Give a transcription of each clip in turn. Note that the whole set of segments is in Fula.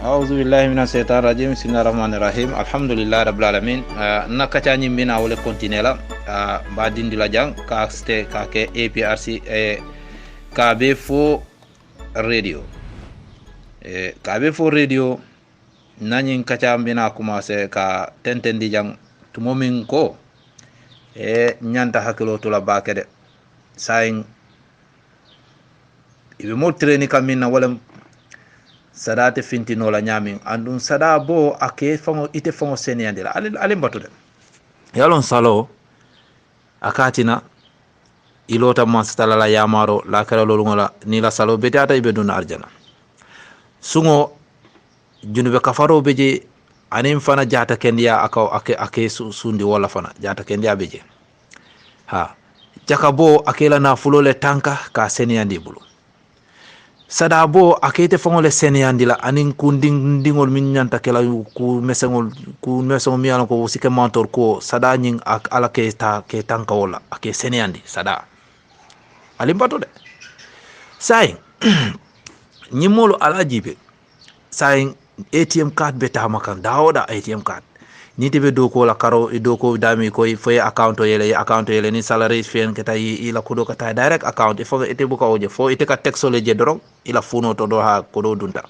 أعوذ بالله من الشيطان الرجيم بسم الله الرحمن الرحيم الحمد لله رب العالمين nakachani mbina wole continue بعدين دي لجان كاستي كاكي APRC كابي فو راديو كابي فو راديو نانين كاcha mbina commencé ka tentendi jang tumomin ko nyanta hakilo to la bakede sayin ibe mo treni kamina wala sadate fintino la nyamin andun sada bo ake fango ite fango seniyandira ale batude yalon salo akatina ilota mastala la yamaro la kala lolu ngola ni la salo betata ibe dun arjana sungo junube kafaro beje anim fana jata kendiya akaw ake sundi wala fana jata kendiya beje ha jakabo akela na fulole tanka ka seniyandi bulu sadabo akete fongole seniyandila anin kundingol min nyanta kala ku mesengol mi ala ko sike mentor ko sada nyin ak ala ke tanka wala ake seniyandi sada alimbato de say nyimolo ala jibe say ATM card beta makan dawoda ATM card ni tebe doko la karo doko dami ko foye account yele ni salary fen keta ila kudo kata direct account fo ete buka oje fo ite ka texole je dorong ila funo to do ha kodo dunta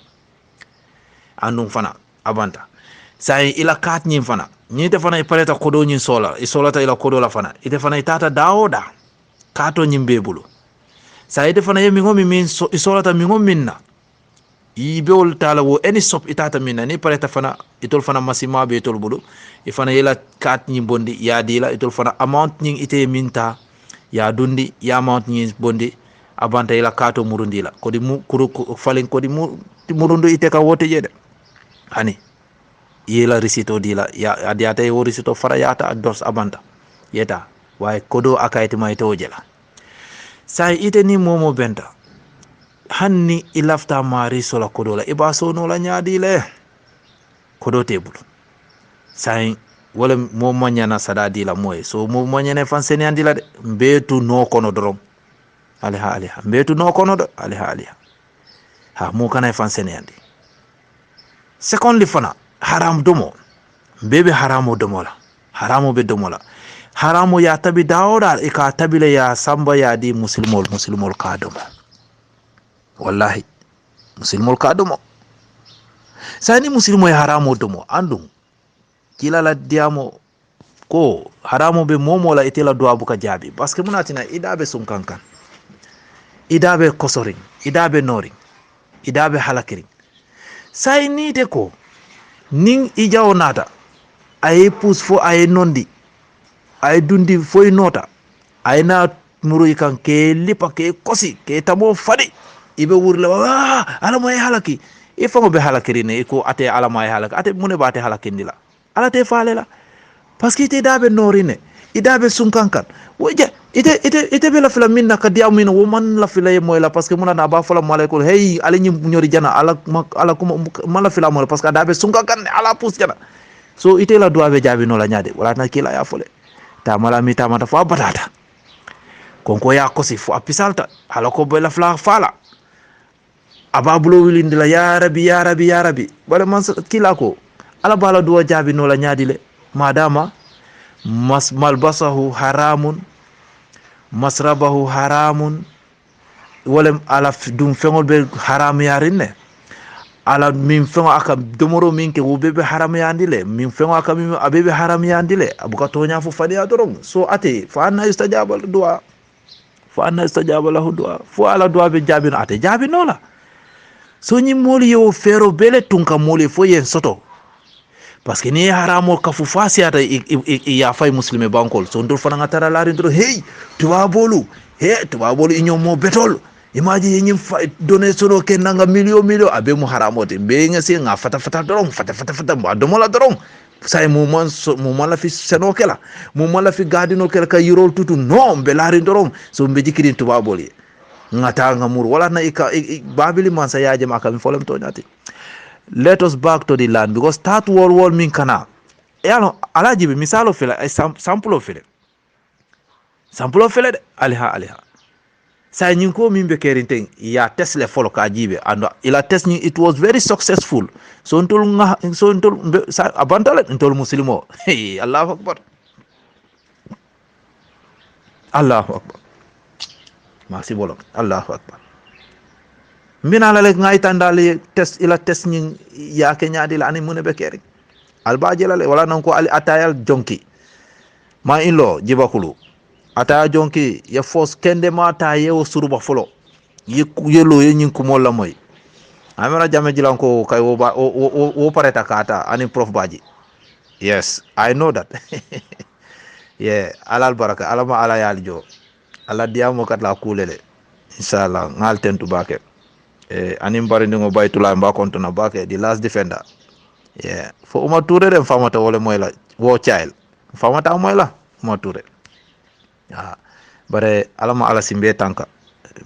andum fana abanta sai ila kat nyim fana ni te fana ipaleta kodo nyin sola ta ila kodo la fana ite fana itata dawoda kato nyimbe bulu sai ite fana yemi ngomi min isola ta mi ngominna ibol tala wo any sop itata minna ni pareta fana itol fana masima be tol bulu ifana yela kat nyi bondi ya dila itol fana amount nyi ite minta ya dundi ya amount nyi bondi abanta yela kato murundi la kodi mu kuru falen kodi mu murundu ite ka wote jede hani yela risito dila ya adiata wo risito fara yata dos abanta yeta way kodo akayti may to jela sai ite ni momo benta hanni ilafta mari sola kodola iba so no la nyaadi le kodo tebulu sai wala mo manyana sadadi la moy so mo manyane fan seniyandi la de mbetu no kono dorom aliha mbetu no kono do aliha ha mo kana fan seniyandi secondly fana haram domo bebe haramo domola haramo be domola haramo ya tabi daoda e ka tabile ya samba ya di muslimol ka domo wallahi musilmol ka domo sani musilmo ya haramo domo andum kila la diamo ko haramo be momo la itela do buka jabi parce que munatina idabe sunkankan idabe kosoring idabe noring idabe halakiring sai ni de ko ning ijaw nata ay pus fo ay nondi ay dundi foy nota ay na muru kan ke lipa ke kosi ke tamo fadi ibe wurla ala moy halaki e fango be halakirine ko ate ala moy halaka ate mune bate halakindila ala te falela parce que ite dabe norine idabe sunkankan woje ite be la fila minna ka diaw min wo man la fila moy la parce que muna na ba fala malaikul hey ala nyim nyori jana ala kuma mala fila moy parce que dabe sunkankan ala pus jana so ite la doabe jabi no la nyaade wala na kila ya fole ta mala mi ta mata fo batata konko ya kosi fo apisalta ala ko be la fla fala ababulo wilindila ya rabbi wala man kila ko ala bala duwa jabi no la nyaadile madama malbasahu haramun masrabahu haramun wala ala dum fengol be haram yarinne ala min fengo aka domoro min ke wobebe haram yandile min fengo aka min abebe haram yandile abuka to nya fu fadi adorom so ate fa anna istajaba lahu du'a fu ala du'a be jabi no ate jabi no la so nyi moli yo fero bele tunka moli fo yen soto parce que ni haramo ka fu fasi ata ya fay muslime bankol so ndur fana ngatara lari ndur hey tuba bolu inyo mo betol imaji yin donné sono ken nanga million abe mu haramo te be ngasi nga fata dorong fata mo adomola dorong say mo man la fi seno kala mo man la fi gadino kala ka yirol tutu no be lari dorong so be jikirin tuba boli ngata ngamur wala na babili man sa yaje maka mi folem to nyati. Let us back to the land because that world min kana yano alaji be misalo fela sample fele de aliha sa nyin ko min be kerinten ya test le folo ka jibe and ila test ni it was very successful so ntol sa abantale ntol muslimo hey Allahu akbar Allahu akbar merci bolok Allahu akbar mina la lek ngay tandale test ila test ni ya ke nyaadi la ani mune be kering alba jelale wala non ko ali atayal jonki ma inlo jibakulu ataya jonki ya fos kende mata yewo suruba folo yelo yin ko molla moy amara jame jilan ko kay wo pareta kata ani prof baji yes I know that yeah alal baraka alama ala yaljo ala diamo kat la kulele inshallah ngal tentu bake anim bari ngo baytula mba konto na bake the last defender yeah fo uma touré dem famata wala moy la wo child famata moy la uma touré bare alama ala simbe tanka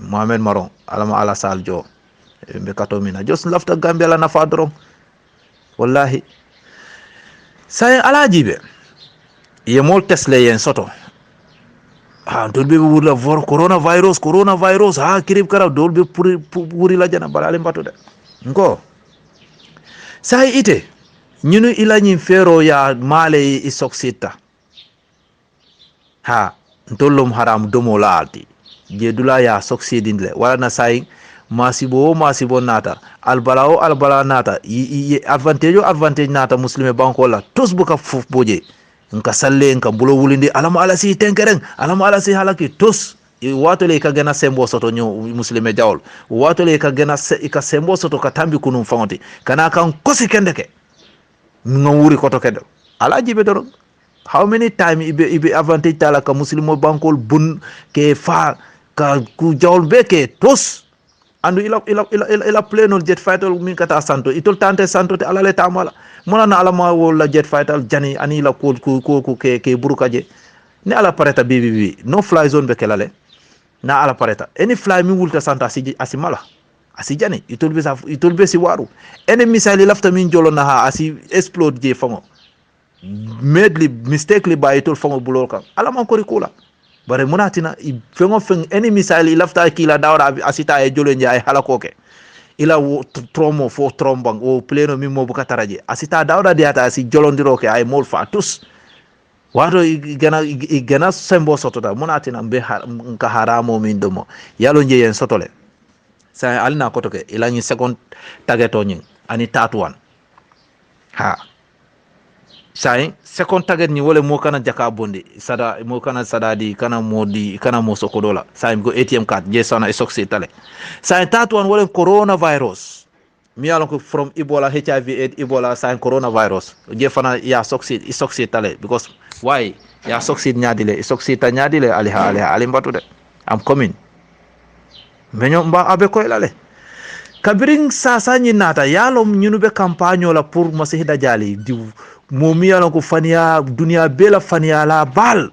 Mohamed Maron alama ala saljo be katomina just lafta Gambia la nafa doron wallahi say ala jibe ye mol tesle yen soto dolbe wurla coronavirus kirib kara dolbe puri la jana balale mbatude ngo say ite ñunu ila ñin fero ya male i soksita ntollom haram domo laalti jedula ya soksidindle wala na say masibo nata albala nata advantage nata muslime banko la tos buka fuf boje nka salle nka bulo wulindi alama ala si tenkeren alama ala si halaki tos wato le ka gena sembo soto nyo muslime jawol wato le ka gena ka sembo soto ka tambi kunum fawti kana kan kosi kendeke ngawuri koto kendo ala jibe doro how many time ibe advantage tala ka muslimo bankol bun ke fa ka ku jawol beke tos andu ila pleno jet fighter min kata santo itol tante santo te ala le tamala mona na ala ma wala jet fighter jani ani la ko ke burukaje ni ala pareta bibi no fly zone be kelale na ala pareta any fly mi wulta santa asi mala asi jani itol be si waru any missile lafta min jolo na ha asi explode je fango medli mistakenly by itol fango bulol kan ala man ko rikula bare munatina fengo feng any missile lafta kila dawra asita e jolo njaay halakoke ila tromo fo trombang o pleno mi mo bukataraje asita dawda diata asi jolondiroke ay mol fa tous wato gana sembo sotota munatina be nka haramo min domo yalo njeyen sotole sa alina kotoke ila ni second targeto nyin ani tatuan sai second target ni wole mo kana jaka bonde mo kana sadadi kana modi kana mo sokodola sai go ATM card je sana e soksi tale sai tatuan wole coronavirus mi yalon ko from Ebola HIV AIDS Ebola sai coronavirus je fana ya soksi tale because why ya soksi nyadile soksi ta nyadile ali mbatude am coming menyo mba abe ko ilale kabiring sasa nyinata yalom nyunube campagne la pour masihida jali di momi yalon ko fania dunia bela fania la bal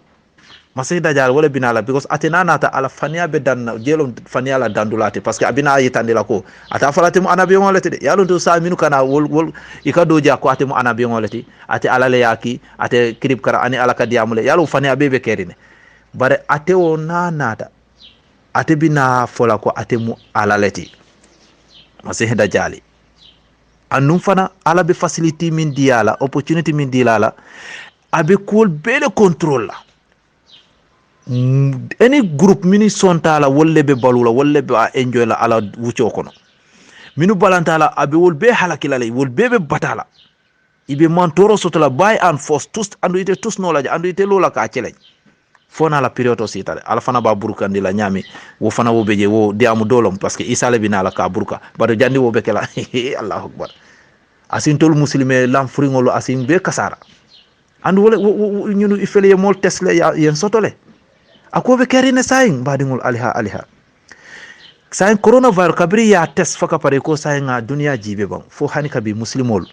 masihida jali wala binala because atena nata ala fania be dan jelom fania la dandulate parce que abina yitande la ko ata falate mu anabi ngolete de yalon to sa minu kana wol ikado ja ko ate mu anabi ngolete ate ala le yaki ate krib kara ani ala kadiyamule yalo fania bebe kerine bare ate o nanata ate bina fola ko ate mu ala leti masihida jali anum fana ala be facility min diala opportunity min dilala abe cool bele control la any group mini sontala wolle be balula wolle be enjoy la ala wucho kono minu balantala abe wol be halakila lay wol be batala ibe mantoro sotala by and force tous andu ite tous no la andu ite lola ka chelej fona la period aussi tale ala fana ba burkandi la nyami wo fana wo beje wo diamu dolom parce que isa le bina la ka burka bado jandi wo bekela Allahu akbar asin tol muslime lam fringolo asin be kasara andu wala ñunu ifele mol tesle yen sotole akobe kerine sayin badingol aliha sayin coronavirus kabri ya test faka pare ko sayin nga dunia jibe bon fo hani kabi muslimol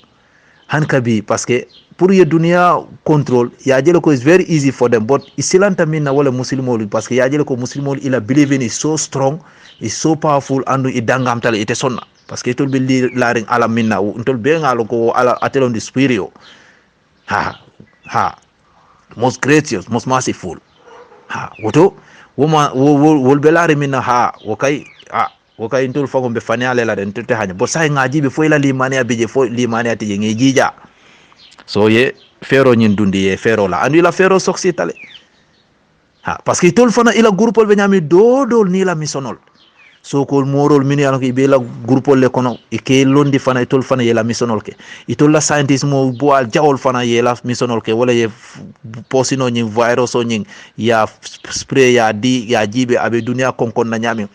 han kabi parce que pour ye dunia control ya jele ko is very easy for them but isilanta minna wala muslimol parce que ya jele ko muslimol ila believe in is so strong is so powerful andu idangam tale ite sonna parce que tol be laring ala minna tol be ngalo ko ala atelon di superior most gracious most merciful woto woma wol belari minna ha wokai intul fago be fani alela den tete hanya bo sai ngaji be fo ila limani abije fo limani atije ngi jija so ye fero nyin dundi ye fero la andu ila fero soksi tale ha parce que tol fana ila groupe be nyami do ni la misonol so ko morol min yalla ko be la groupe le kono e ke londi fana tol fana ye la misonol ke itol la scientist mo boal jawol fana ye la misonol ke wala ye posino nyin virus o nyin ya spray ya di ya jibe abe dunia konkon na nyami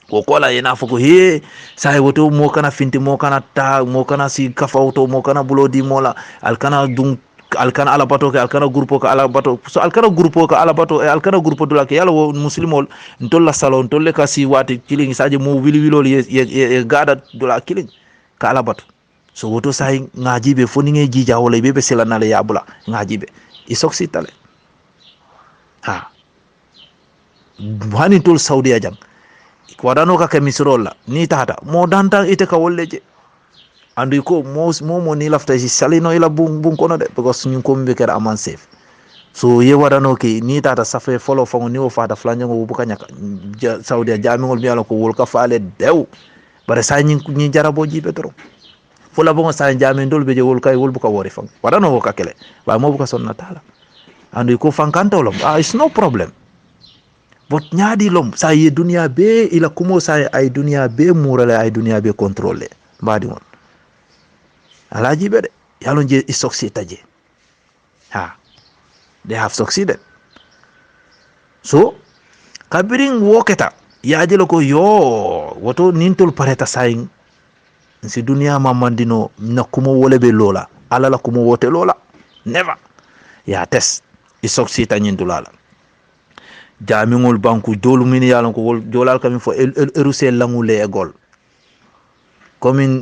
ko kola yena foko he sai woto mo kana finti mo kana ta mo kana si kafa auto mo kana bulodi mola alkana dum alkana ala bato ke alkana grupo ka ala bato so alkana grupo ka ala bato e alkana grupo dula ke yalla wo muslimol ntolla salon tolle ka si wati kiling saje mo wili wilol ye gada dula kiling ka ala bato so woto sai ngaji be foni nge jija wala be selana le yabula ngaji be isoksi tale ha hani tol saudi ajang wadano ka kemisrola ni tata mo danta ite ka wolleje andu ko mo ni lafta si salino ila bun kono de because nyun ko mbe kera aman safe so ye wadano ke ni tata safe follow fango ni o fata flanjango buka nyaka saudi jamingol mi ala ko wol ka faale dew bare sa nyi jarabo jibe toro fola bongo sa jamin dol be je wol kay wol buka wori fang wadano ko kakele ba mo buka sonna tala andu ko fankanto lo it's no problem bot nyaadi lom sa ye dunia be ila kumo sa ay dunia be murale ay dunia be contrôler mbadi won alaji be de yalo je succeed taje ha they have succeeded so kabirin woketa yaje loko yo woto nintol pareta sayin si dunia mamandino na kumo wole be lola ala la kumo wote lola never ya test succeed tanyindulala jamingol banku dolu min yalon ko wol jolal kam fo erusel langule e gol komin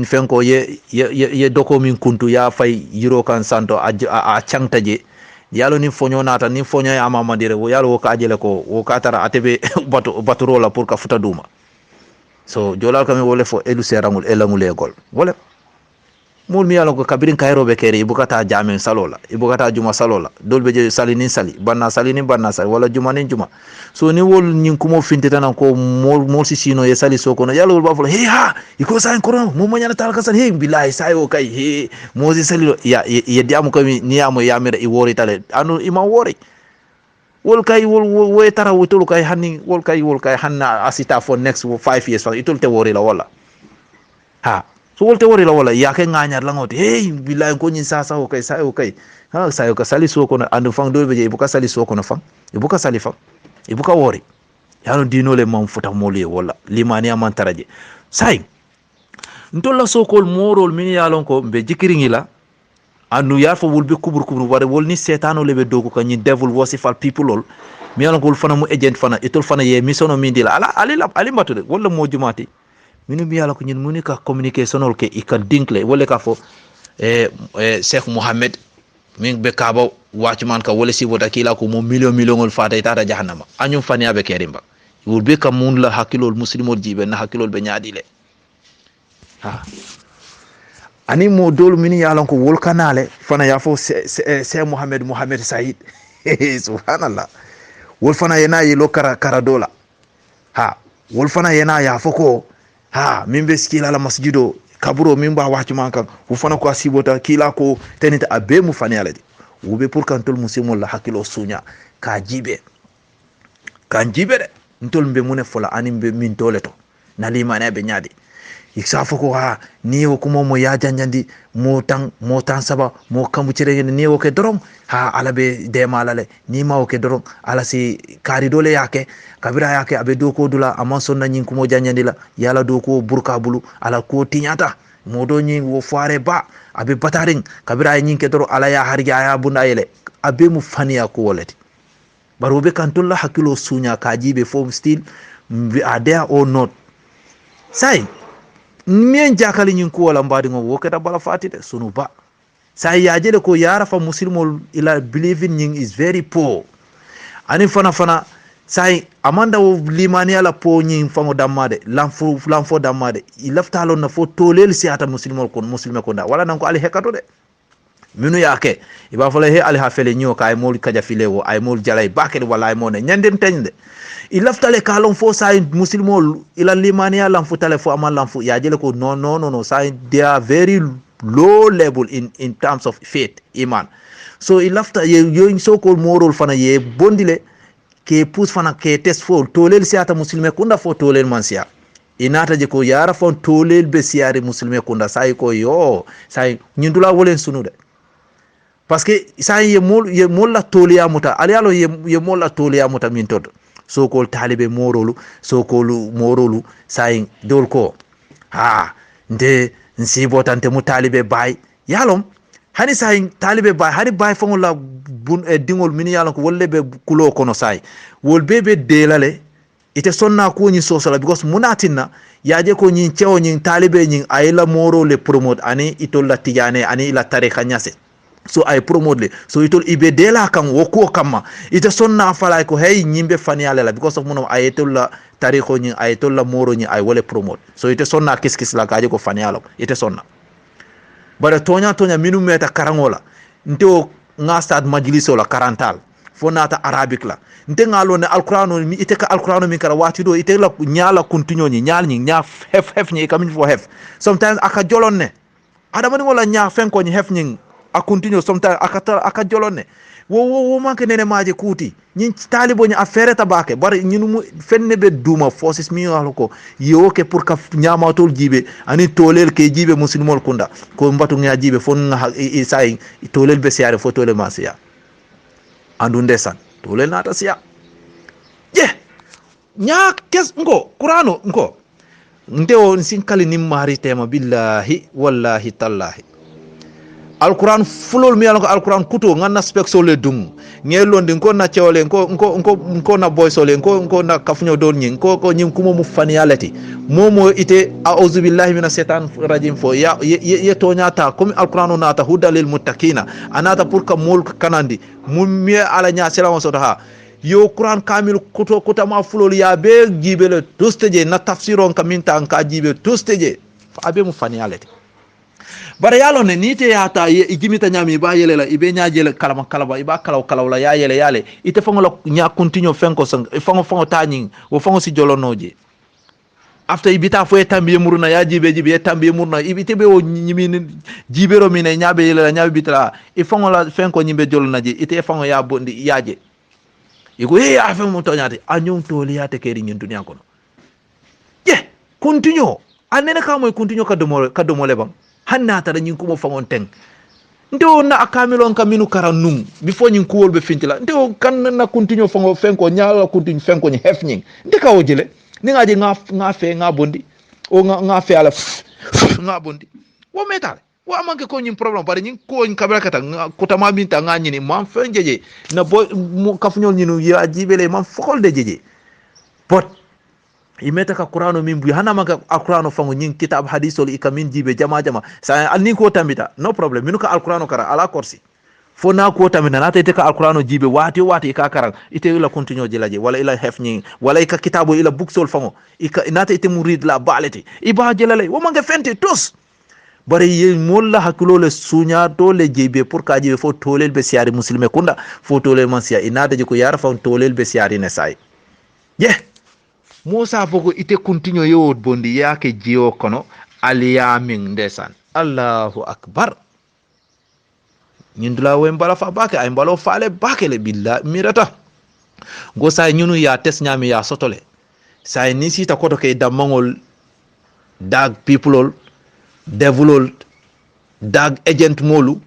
fenko ye doko min kuntu ya fay yiro kan santo a changtaje yalo ni fonyo nata ni fonyo ya mama dire wo yalo ka ajele ko wo katara atebe batu rola pour ka futa duma so jolal kam wole fo erusel rangul e langule e gol wole mul mi yalon ko kabirin kayro be kere ibukata jamen salola ibukata juma salola dolbe je salini sali banna salini banna sali wala juma nin juma so ni wol nyin kumo fintita nan ko mol si sino ye sali soko no yalo ba folo he ha iko sa ko mo mo nyana tal kasan he billahi sayo kay he mo si sali ya ye diamu ko ni amo yamira i wori tale anu ima wori wol kay wol we tara wutul kay hanni wol kay hanna asita for next 5 years itul te wori la wala ha so wolte wori la wala ya ke nganyar la ngoti hey billahi ko nyin sasa o kay sayo kay ha sayo ka sali soko no andu fang do be je ibuka sali soko no fang ibuka sali fang ibuka wori yalo dino le mam futa moli wala limani aman taraje say ntolla sokol morol min yalon ko be jikiringila andu yar fo wul be kubur ware wol ni setano le be dogo ka nyi devil wasifal people ol mi yalon ko fana mu agent fana itol fana ye misono min dila ala ali matude wala mo jumati minu mi yalla ko ñin muni ka communication ke ika dinkle wala ka fo Sheikh Mohammed min be kaba watchman ka wala si wota kila ko mo million ngol fata ita jahannama anyum fani abe kerimba wul be kam mun la hakilol muslimol jibe na hakilol be nyaadile ha ani mo dol min yalla ko wol kanale fana ya fo Sheikh Mohammed Said subhanallah wol fana yana yelo kara dola ha wol fana yana ya foko ha mimbe skila la masjido kaburo mimba wahtu mankan fu fana ko asibota kila ko tenita abe mu fani aladi wube pour kan tol musimol la hakilo sunya ka jibe de ntol mbe mune fola animbe min toleto na limane be nyaade iksafu ko ha ni wo kuma mo ya janjandi mo tan saba mo kambu cire ni wo ke dorom ha ala be de malale ni ma wo ke dorom ala si kari dole yake kabira yake abe do ko dula amon sonna nyin ko mo janjandi la yala do ko burka bulu ala ko tinyata mo do nyin wo foare ba abe bataring kabira nyin ke doro ala ya harja ya bunda yele abe mu faniya ko wolati baro be kan tolla hakilo sunya kajibe form still we are there or not say mien jakali nyin ko wala mbadi ngo wokata bala fatide sunu ba say yaje ko yara fa muslimol ila believing nyin is very poor ani fana say amanda wo limani ala po nyin fango damade lamfo damade ilaftalo na fo tolel si ata muslimol kon muslime ko da wala nan ko ali hekato de minu yake iba fala he ali hafele nyo ka ay mol kaja filewo ay mol jalay bakele wala ay mone nyanden tende ilaftale kalon fo say muslimol ila limaniya lam futale fo amal lam fu ya jele ko no say they are very low level in terms of faith iman so ilafta yo so ko morol fana ye bondile ke pus fana ke test fo tolel siata muslime kunda fo tolel mansia inata je ko yara fon tolel be siari muslime kunda say ko yo say nyindula wolen sunude parce que say ye mol la toliya muta ali alo ye mol la toliya muta min todo so ko talibe morolu so ko morolu say dol ko ha nde nsibo tante mu talibe bay yalom hani say talibe bay hani bay fon la bun e dingol min yalon ko wolle be kulo kono say wol bebe delale ite sonna ko nyi sosala because munatinna yaje ko nyi cewo nyi talibe nyi ayla moro le promote ani itolla tijane ani ila tarikha nyase so ay promote le so itol ibe dela kan woko kama ite sonna fala ko hey nyimbe faniale la because of muno ayetolla tarikho nyi ayetolla moro nyi ay wole promote so ite sonna kiskis la gaje ko fanialo ite sonna bare tonya minu meta karangola nto nga stad majliso la karantal fonata arabic la nte ngalo ne alqur'ano mi ite ka alqur'ano mi kara wati do ite la nyaala continue ni nyaal ni nya hef ni kamin fo hef sometimes aka jolonne adama ni ngola nya fen ko ni hef ni a continue sometimes aka jolonne wo manke nene maaje kuti nyin talibo ni affaire tabake bar nyinu fenne be duma forces mi ko yoke pour ka nyamatol jibe ani tolel ke jibe muslimol kunda ko mbatu nya jibe fon say tolel be siare fo tolel masiya andu ndesan tolel nata siya je nya kes ngo qur'ano ngo ndewo sinkali nim mari tema billahi wallahi tallahi alquran fulol mi alko alquran kuto nganna spexo le dum ngelondi ko na cewle ko na boysole ko na kafnyo don nyin ko nyim kuma mu faniyalati momo ite a'udhu billahi minash shaitan rajim fo ya to nyata comme alquran nata hudalil muttaqina anata pour ka mol kanandi mummi ala nya selama sotaha yo quran kamil kuto kutama fulol ya be jibele tosteje na tafsiron kaminta an ka jibe tosteje abe mu faniyalati bara yalo ne nite yata igimita nyami ba yele la ibe nyaajele kalaba iba kalaw la ya yele ite fango la nya continue fenko sang fango tani wo fango si jolonoje after ibita fo etambi muruna ya jibe etambi muruna ibite be o nyimi jibero mine nyaabe yele la nyaabe bitala e fango la fenko nyimbe jolonaje ite fango ya bondi yaaje iko afa mo tonyate anyum toli yate keri nyin dunya kono ye continue anene ka moy continue ka domo le bang hanna tara nyin ko mo fangon teng ndo na akamilon kaminu karanum before nyin ko wolbe fintila ndo kan na continue fango fenko nyaala continue fenko ni hefnyin ndeka o jele ni ngaji nga fe nga bondi o nga fe ala nga bondi wo metal wo amanke ko nyin problem bari nyin ko nyin kabra kata ko tama minta nga nyini man fenjeje na bo kafnyol nyinu ya jibele man fokol de jeje pot imeta ka qur'ano min bu hana maka alqur'ano fango nyin kitab hadithol ikamin jibe jama sa anni ko tambita no problem minuka alqur'ano kara ala korsi fo na ko tamina nata ite ka alqur'ano jibe wati ka karan ite ila continue jilaje wala ila hefni wala ika kitabo ila booksol fango ika nata ite murid la baleti iba jelale wo manga fente tos bare ye molla hakulo le sunya to le jibe pour ka jibe fo tolel be siari muslime kunda fo tolel man siya inata je ko yara fa tolel be siari ne sai Musa fogo ite continue yo bondi yake jiyo kono aliyamin ndesan Allahu akbar nyindula we mbala fa bake ay mbalo faale bake le billah mirata go say nyunu ya tes nyami ya sotole say ni sita koto ke damangol dag people develop dag agent molu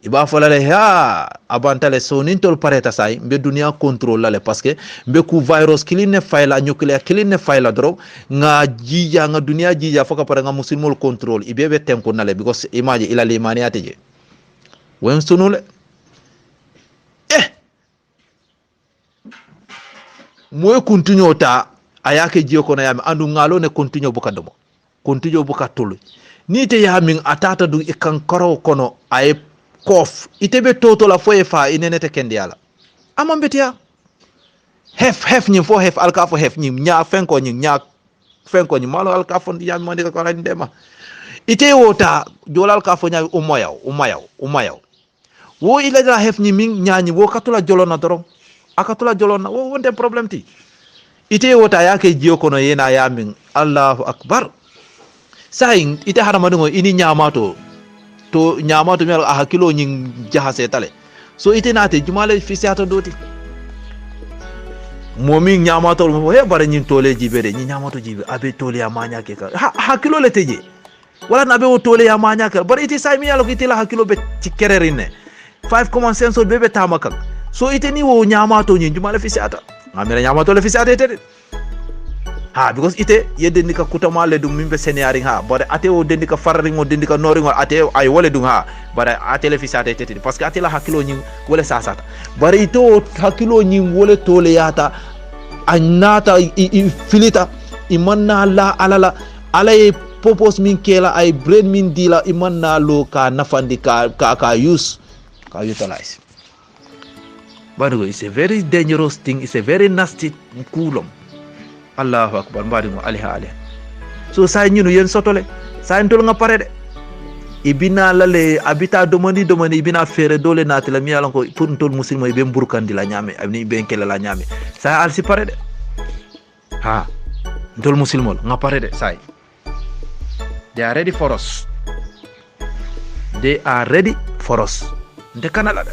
iba falale ha abantale so nintol pareta say be dunia control lale parce que be ku virus kiline fayla nuclear kiline fayla dro nga jija nga dunia jija foka pare nga musulmol control ibebe tenko nale because image ila limani ateje wen sunule moy continue ta ayake jiyo kono yami andu ngalo ne continue buka domo continue buka tulu ni te yamin atata du ikan koro kono ay kof itebe toto la foye fa inenete kendiala amambetia hef nyi fo hef alka fo hef nyi nya fenko nyi malo alka fo ndi yami mande ko la ndema ite wota jolal ka fo nya umayaw wo ila da hef ni min nyaani wo katula jolona dorom akatula jolona wo wonde problem ti ite wota yake jiyo kono yena yamin Allahu akbar sayin ite haramadu ngo ini nyamato to nyamato mi a hakilo nyin jahase tale so ite nate jumale fisiato doti momi nyamato mo he bare nyin tole jibede nyin nyamato jibe abe tole ya manya ke ka hakilo le teje wala na be o tole ya manya ke bare ite say mi yalo ite la hakilo be tikererine 5 common sense bebe tamakak so ite ni wo nyamato nyin jumale fisiata ngamira nyamato le fisiata ite ha because ite yedde ndika kutama le dum mimbe seniari ha bare ate o dendika farringo dendika noringo ate ay wole dum ha bare ate le fisate tete parce que ate la hakilo nyin wole sasata bare ite o hakilo nyin wole tole yata annata filita imanna la alala alay purpose min kela ay brain min dila imanna lo ka nafandi ka use ka utilize but it's a very dangerous thing, it's a very nasty kulom. Allahu akbar mbadi mo aliha so say ñunu yen sotole say ndol nga pare de ibina lale abita domani ibina fere dole natila mi yalan ko pour ntol muslimo be mburkandi la nyame abni be kele la nyame say al si pare de ha ntol muslimo nga pare de say they are ready for us nde kanala de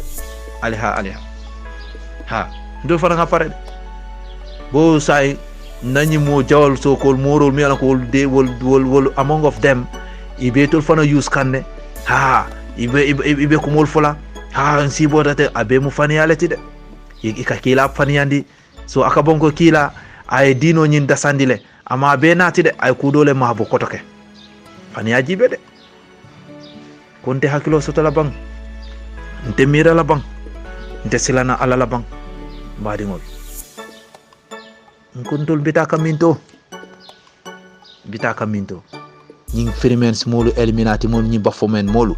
aliha ha ndo fara nga pare de bo say nani mo jawal so ko morol mi ala ko de wol among of them ibe tol fana use kanne ha ibe ko mol fola ha si bodate abe mu fani alati de ka kila fani andi so aka bonko kila ay dino nyin dasandile ama be nati de ay ku dole ma bo kotoke fani ajibe de konte hakilo soto la bang nte mira la bang nte silana ala la bang mbadi ngol nkuntol bitaka minto ñing firmens molu eliminati molu ñi bafomen molu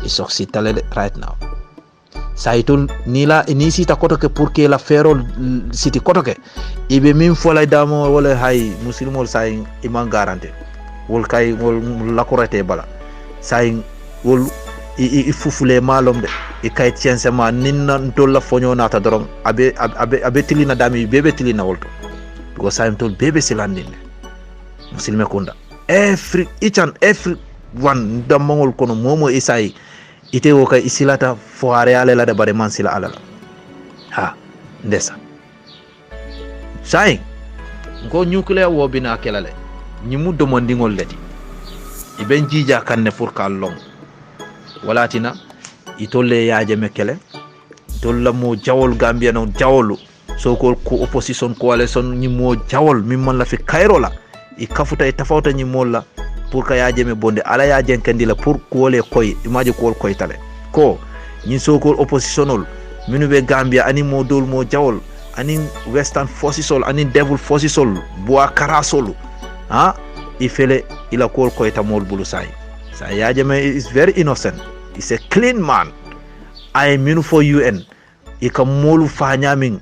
e soxi talede right now saytul nila ni sita kotoke pour que la ferol siti kotoke ibe min fola damo wala hay muslimol say iman garantie wol kay wol lakurate bala say wol i fufule malom de e kay tiense ma ninna dolla fonyo nata dorom abe tilina dami bebe tilina wolto go sayim tol bebe silandine muslime kunda each and every one damangol kono momo isai ite wo kay isilata foare ale la de bare man sila alala ha ndesa say go nuclear wo bina kelale nyimu domandingol leti iben jija kanne pour kallong walatina itolle yaaje mekele tolla mo jawol gambia non jawolu so ko opposition coalition ni mo jawol mimman la fi kayrola i kafuta e tafawta ni molla pour ka yaaje me bonde ala yaaje kandila pour ko wole koy imaji ko koy tale ko ni so ko oppositionol minu be gambia ani mo dol mo jawol ani western forces ani devil forces bo karasol ha ifele ila ko koy tamol bulu say yaaje me is very innocent, is a clean man. I mean for UN ika molu fanyamin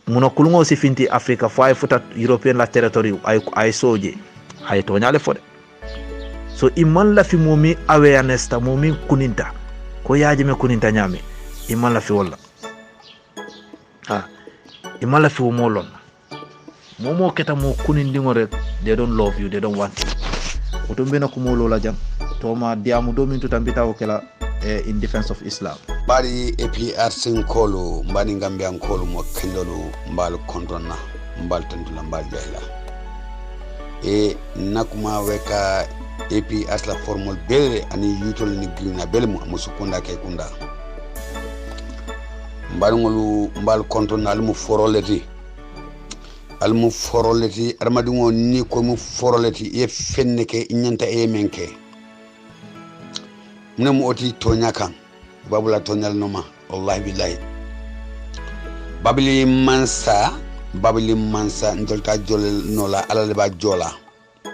muna kulungo si finti Africa fa futa European la territory ay soje ay to nyale fode so iman la fi momi awareness ta momi kuninta ko yaaji me kuninta nyame iman la fi wala ha iman la fi mo lon momo keta mo kunindingo rek they don't love you, they don't want you otombe na kumolo la jam to ma diamu do min to tambita o kala in defense of Islam bari APRC kolo mbani Gambia kolo mo kendolo mbal kontona mbal tantula mbal jahla nakuma weka APRC la formule bele ani yutol ni grina bele mo musukunda ke kunda mbal ngolu mbal kontona almu foroleti armadungo ni ko mu foroleti e fenneke nyanta e menke mune mo oti tonya kan babula tonyal noma wallahi billahi babili mansa ndolta jol nola alale ba jola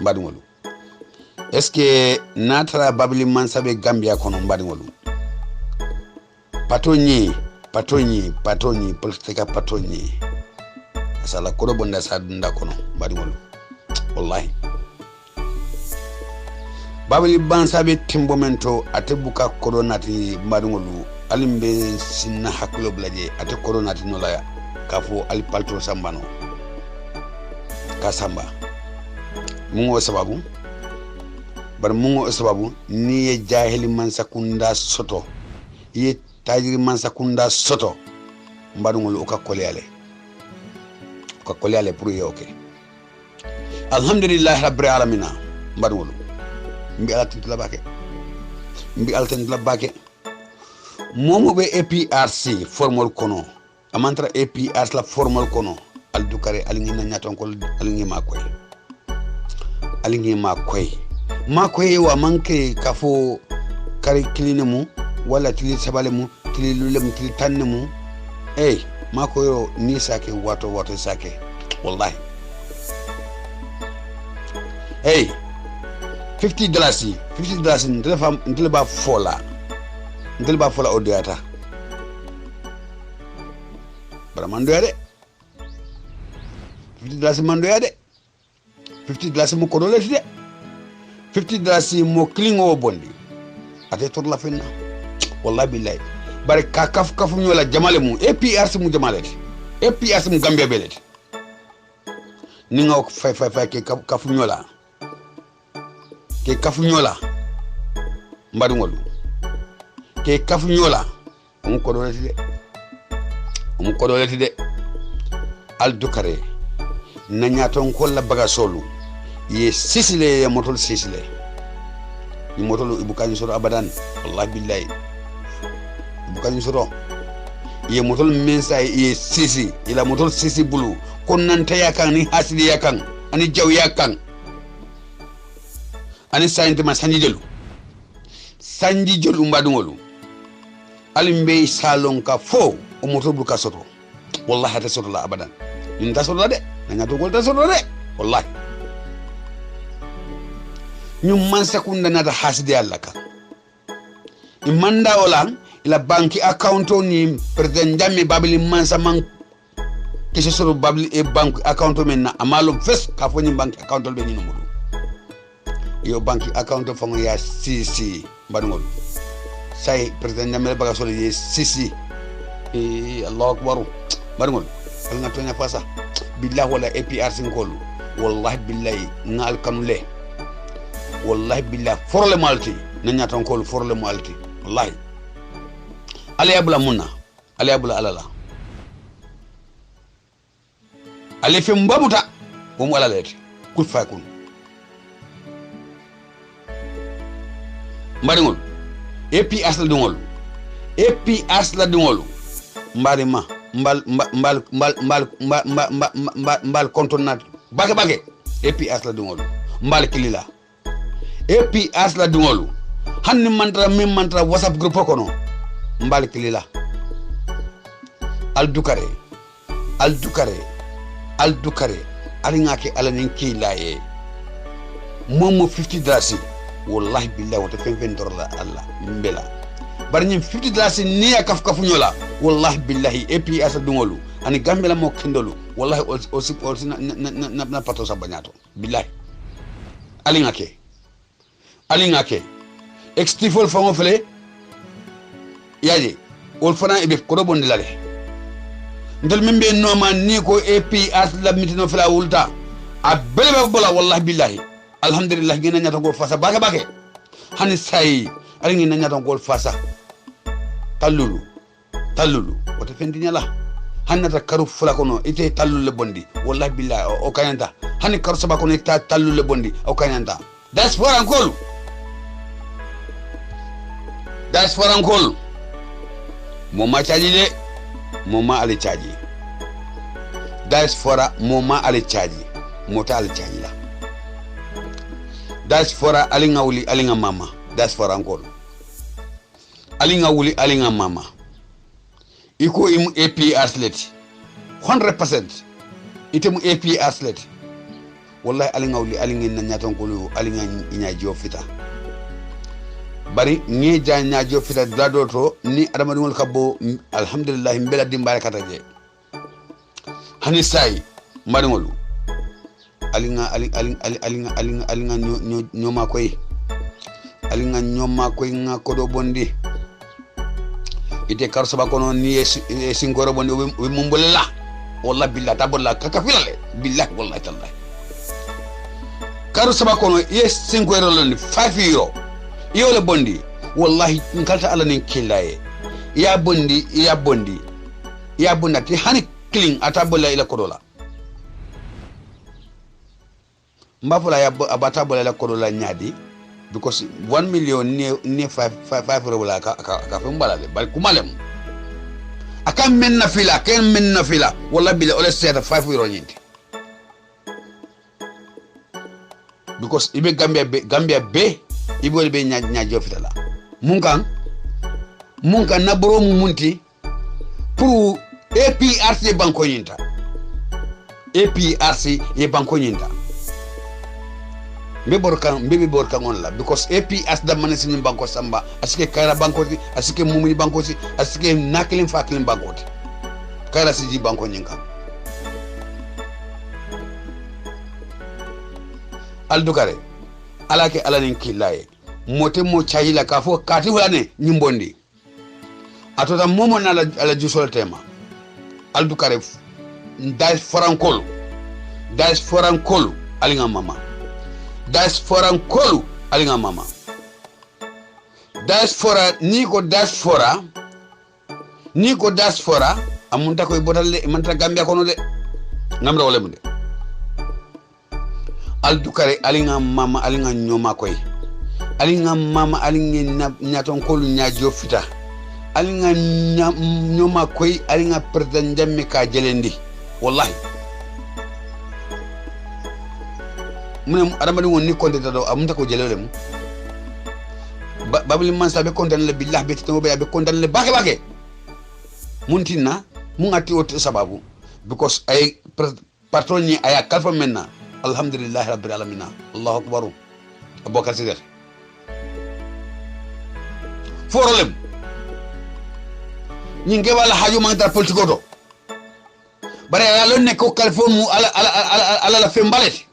mbadingolu est-ce que natara babili mansa be Gambia kono mbadingolu patoni politika patoni asala kodo bonda sa dunda kono mbadingolu wallahi babali bansabe timbomento ate buka koronati madungolu alimbe sinna haklo blaje ate koronati nolaya kafo ali palto sambano kasamba mungo sababu bar mungo sababu ni ye jahili man sakunda soto ye tajiri man sakunda soto mbadungolu uka koleale pour yoke alhamdulillah rabbil alamin mbadungolu mbi alten la bake momo be APRC formol kono amantra APRC la formol kono al dukare alingi na nyaton ko alingi makoy wa manke kafo kari kiline mu wala tili sabale mu tili lulem tili tanne mu makoyo ni sake wato sake wallahi $50 ndele ba fola odeyata bara man doyade $50 man doyade $50 mo ko doleti de $50 mo klingo bondi ate tor la fenna wallahi billahi bare kaf ñola jamale mu APRC mu jamaleti APRC mu Gambia beleti ni nga fay ke kaf ñola ke kafu ñola mbadungolu ke kafu ñola mu ko doleti de al dukare na nyaton ko la baga solu ye sisile ya motol sisile ni motol ibukani soro abadan wallahi billahi ibukani soro ye motol mensa ye sisi ila motol sisi bulu kon nan tayakan ni hasidi yakan ani jaw yakan ani sayinte ma sanji jelu mbadungolu alimbe salon ka fo o moto bu ka soto wallahi ta soto la abadan min ta soto de nga to gol ta soto de wallahi nyum man sekunda na da hasidi Allah ka imanda olan ila banki account ni president jamme babili man sa man ke soto babili e bank account men na amalum fes ka fo ni banki account be ni no yo banki account fango ya CC mbadungol say president nyamel baga solo ye CC Allahu akbar mbadungol nga tonya fasa billahi wala APRC ngol wallahi billahi ngal kanule wallahi billahi forle malti nanya ton kol forle malti wallahi ali abula munna ali abula alala ali fi mbabuta bo mu alaleti kul fakun mbadingol APRC la dungol mbal kontonat bage APRC la dungol mbal kilila APRC la dungol hanni mantra WhatsApp group kono mbal kilila al dukare alingake alanin kilaye momo $50 wallahi billahi wata fen dorla Allah mbela barñim $50 ni kaf ñola wallahi billahi APRC dungolu ani gambela mo kendolu wallahi aussi na pato sabanyato billahi alingake extifol fango fele yaje ol fana ibe ko do bondi lale ndel membe no man ni ko APRC la mitino fela wulta a belebe bola wallahi billahi alhamdulillah gina nyata gol fasa bage hani sai alingi na nyata gol fasa tallulu wata fendi nyala hanata karu fula kono ite tallule bondi wallahi billahi o kanyanta hani karu saba kono ite tallule bondi o kanyanta that's for uncle moma chaji de moma ali chaji that's for moma ali chaji mota ali chaji la that's for alinga wuli alinga mama that's for uncle alinga wuli alinga mama iko imu APRC leti 100% itemu APRC leti wallahi alinga wuli alinga na nyaton kulu alinga nya jofita bari ni nya jofita dadoto ni adama dum kabbo alhamdulillah mbela dimbare kataje hani sai maringolu alinga nyoma koy alinga nyoma ko nga kodo bondi ite kar saba kono ni singoro bondi wi mumbulla wallahi billahi tabolla kakafilale billahi wallahi tallahi kar saba kono singoro lon 5 euro iyo le bondi wallahi nkalta ala nin killaye ya bondi ti hani clean atabolla ila kodola mbafula ya abata bola ila kodola nyadi because 1 million ni 5 euro la ka fumbala le bal kumalem akam men na fila wallahi bila ole seta 5 euro nyinti because ibe gambia be ibe be nya jofitala munkan na boro mu munti pour APRC banko nyinta APRC e banko nyinta mbe borkan on la because APS da manesini banko samba asike kaira banko ti asike mumuni banko ti asike nakilin fakilin banko ti kaira siji banko nyinka aldukare alake alanin kilaye mote mo chayila kafo kati hulane nyimbondi atota momo na ala jusol tema aldukare dais forankolu alinga mama diaspora nkolu alinga mama diaspora niko diaspora amunta koy botalle manta gambia kono de ngamra wala munde aldukare alinga mama alinga nyoma koy alinga mama alinga nyaton kolu nyaajo fita alinga nyoma koy alinga president jamme ka jelendi wallahi mune adamadi woni konte do amunta ko jelele mu babli man sabe kontan le billah be to be kontan le bake muntina mu ngati o sababu because ay patron ni aya kalfa menna alhamdulillah rabbil alamin allahu akbar abubakar sider forolem nyinge wala haju man tar politiko do bare ya lonne ko kalfo mu ala la fembalet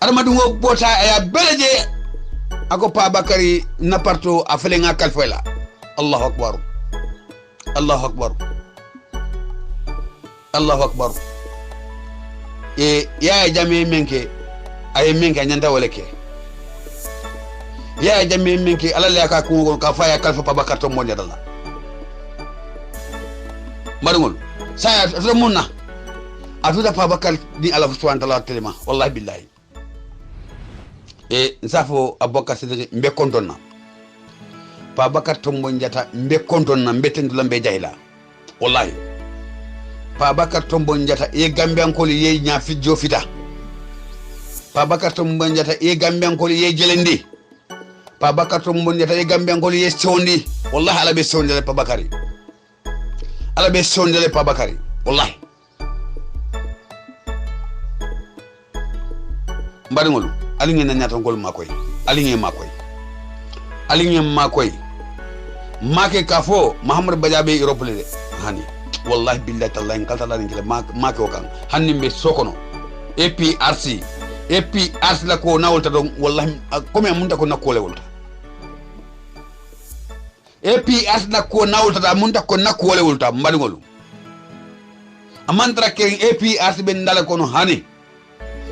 adamadu ngo bota aya beleje ako pa bakari naparto afele nga kalfoyla allahu akbar ya jame menke ay menke nyanda woleke ya jame menke alalla ka ko ka faya kalfo pa bakar to mo nyadalla marungol saya to munna atuda pa bakar ni ala subhanahu wa ta'ala telema wallahi billahi nsafo aboka sede mbe kontonna pa bakar tombo njata mbe kontonna mbetendula mbe jahila wallahi pa bakar tombo njata gambe ankoli ye nyafi jofita pa bakar tombo njata gambe ankoli ye jelendi pa bakar tombo njata gambe ankoli ye sondi wallahi ala be sondele pa bakari wallahi mbaringolu alinge na nyata ngol makoy alinge makoy make kafo muhammad bajabe europe le hani wallahi billahi tallahi kala la ngile make o kan hanni be sokono APRC la ko nawolta don wallahi comme munta ko nakole wolta APRC la ko nawolta da munta ko nakole wolta mbadigolu amantra ke APRC be ndala kono hani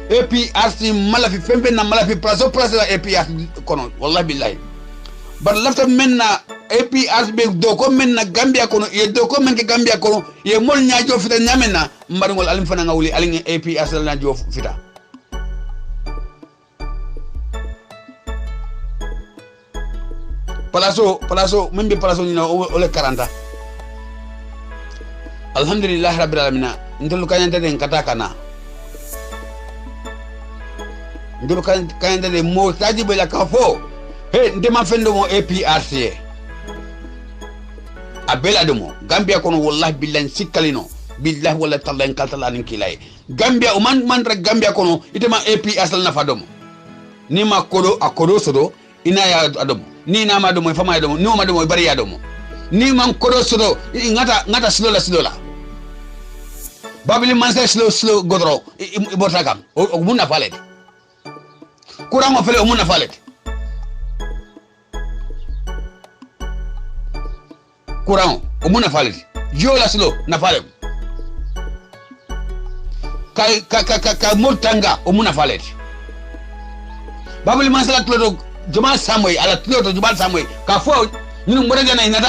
APRC malafi fembe na malafi place la APRC kono wallahi billahi bar lafta menna APRC be doko menna Gambia kono ye doko men ke Gambia kono ye mol nyaajo fita nyamena mbarngol alim fana ngawli alinge APRC la nyaajo fita palaso membe palaso ni ole 40 alhamdulillah rabbil alamin ndul kanyante den katakana ndul kanyante de mo tajibe la kafo he ndema fendo mo APRC abela demo Gambia kono wallahi billahi sikalino billahi wala tallahi kaltala nin kilay Gambia o man rek Gambia kono itema APRC la nafa domo ni ma kodo akodo sodo ina ya adomo ni na ma domo fama domo no ma domo bari ya domo ni man kodo sodo ngata slola babili man say slow godro ibota kam o munna falete kurango fele o munna falete courant o mun nafaleti jio la silo nafalem ka motanga o mun nafaleti babul masala tlodo juma samoy ala tlodo juma samoy ka fo ñun mo regana inata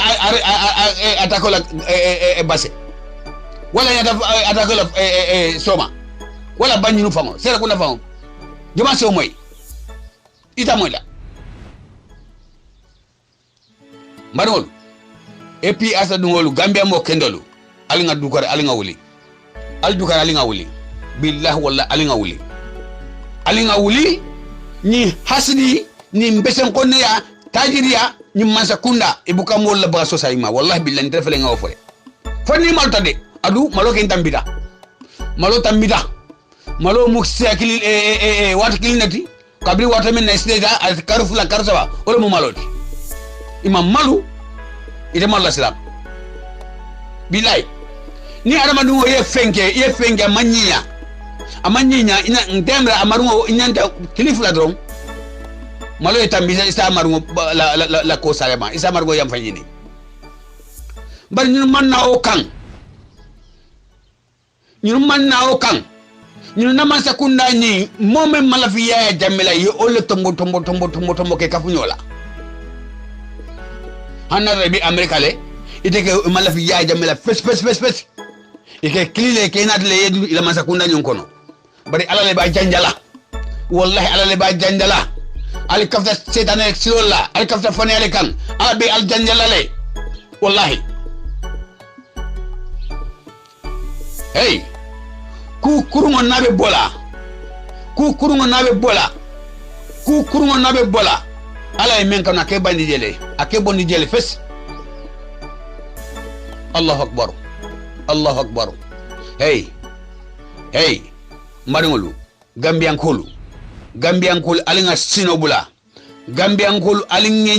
atakola basse wala inata atakola soma wala bañu fango sera ko na fango juma so moy ita moy la marol et puis asa dungolu gambia mo kendolu alinga dukare alinga wuli al dukare alinga wuli billahi walla alinga wuli ni hasidi ni mbesen konne ya tajiriya ni mansa kunda ibuka mo la ba so sayma wallahi billahi tefele nga ofore fonni malta de adu malo ken tambita malo mu sekili wat kilinati kabri wata men na sida al karfula karsawa wala mo maloti imam malu ite malla silam billahi ni adama dum ye fenke amanyinya ina ndemra amarugo inyanta kilifula drom malo etambisa isa amarugo la ko salema isa amarugo yam fanyini bar ñun man na o kan ñun na man sakunda ni momme mala fi ya jamila yi ole tombo ke kafunyola hanna rebi america le ite ke mala fi ya jamila fes ike klile ke nadle yedu ila man sakunda ñun kono bari alale ba janjala wallahi alale ba janjala al kafta setane silola al kafta fane ale kan ala be al janjala le wallahi hey ku kurungo nabe bola ala e men kana ke bandi jele ake bondi jele fes Allahu akbar hey maringolu gambiankolu alinga sinobula gambiankolu alinge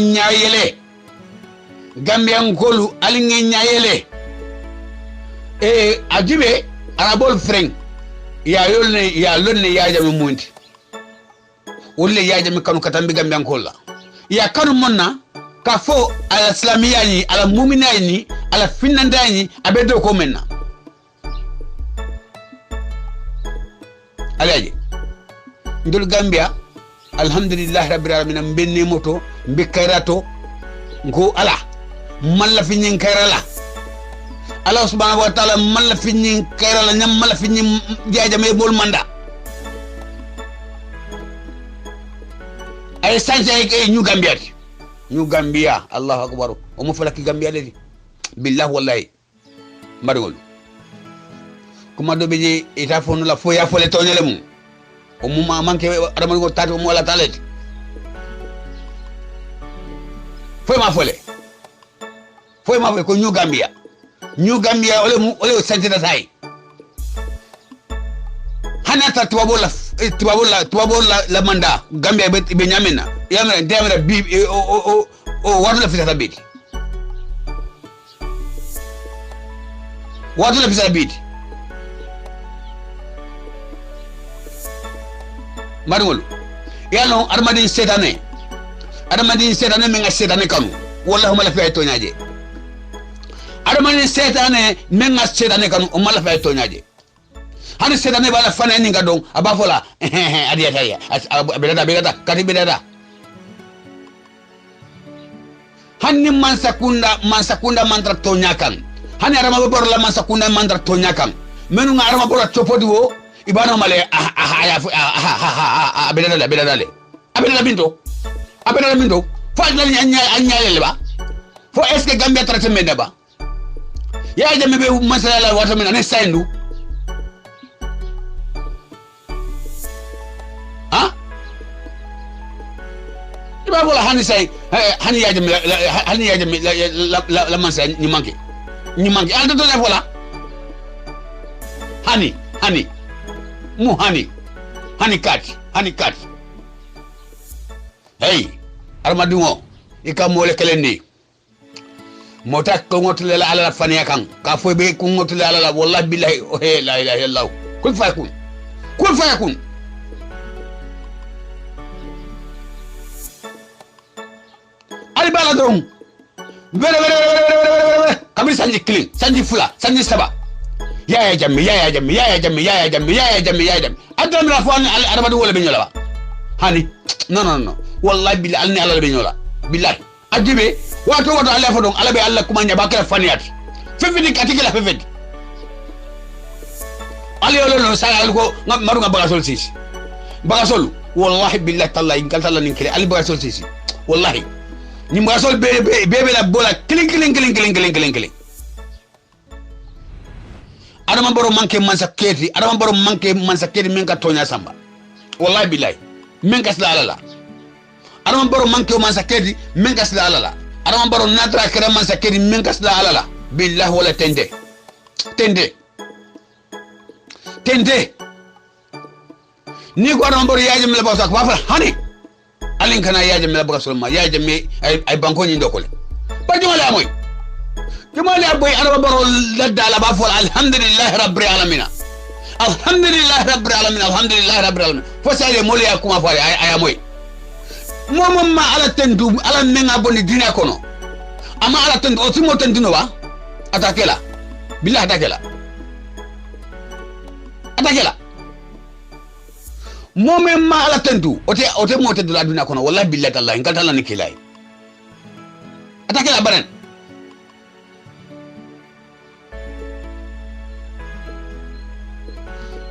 nyayele ajibe arabol freng ya lonne ya jami mundi wolle ya jami kanu katambi gambiankolla ya kanu monna ka fo ala islamiyani ala mu'minani ala finnandani abedo ko menna alaje ndul gambia alhamdulillah rabbil alamin mbenni moto mbikayrato ngo ala malla finyin kayrala Allah subhanahu wa ta'ala malla finyin kayrala nyam malla finyin jajame bol manda ay sanje ay ñu gambia Allahu akbar o mo falaki gambia de billahi wallahi marigol kuma do beje ita fonu la fo ya fole tonyele mum o mu ma manke adama ko tati mo wala talet fo ma fole ko ñu gambia ole sante da tay hanata tuwabo la manda gambia be nyamena yamra demra bi o wadu la fisata beti marwol yalo armadin setane menga setane kanu wallahi mala fi to nyaaje armadin setane menga setane kanu o mala fi to nyaaje hani setane bala fana ni ngadon abafola adiyata ya bedada kati bedada hanni man sakunda mantra to nyakan hani arama bor la man sakunda mantra to nyakan menu nga arama bor chopodi wo ibana male bedada binto fo la anyale ba fo est ce que gambia traité mena ba ya jamme be masala wata mena ne saindu iba bola hani say hani ya jam la man say ni manki alda do def wala hani kat hey armadungo ikamole kelendi mota ko ngotule la ala fania kan ka fo be ko ngotule ala wallahi billahi la ilaha illallah kun fayakun ali bala dong bere kabri sanji clean sanji fula sanji saba ya jammi adram la fo arabadu wala be nyola ba hani non wallahi billahi alni ala be nyola billahi ajibe wato ala fa don ala be alla kuma nyaba kala faniyat fefedi katikela fefedi ali yolo no sala ko maru nga bagasol sisi bagasol wallahi billahi tallahi ngal talla nin kele ali bagasol sisi wallahi ni bagasol bebe la bola kling adama baro manke mansa keti men ka tonya samba wallahi billahi men ka sala ala adama baro manke mansa keti men ka sala ala adama baro natra kere mansa keti men ka sala ala billahi wala tende ni ko adama baro yaaje mela bawsa ko fa hani alin kana yaaje mela bawsa ma yaaje me ay banko ni ndokole ba jomale amoy jomale aboy adama baro ladda ala ba fol alhamdulillah rabbil alamin fo sale mole ya kuma fa ay amoy momom ma ala tendu ala menga boni dina kono ama ala tendu o timo tendino ba atakela billah atakela momem ma ala tendu ote mo tendu la dina kono wallahi billahi tallahi ngal talla ni kilay atakela banen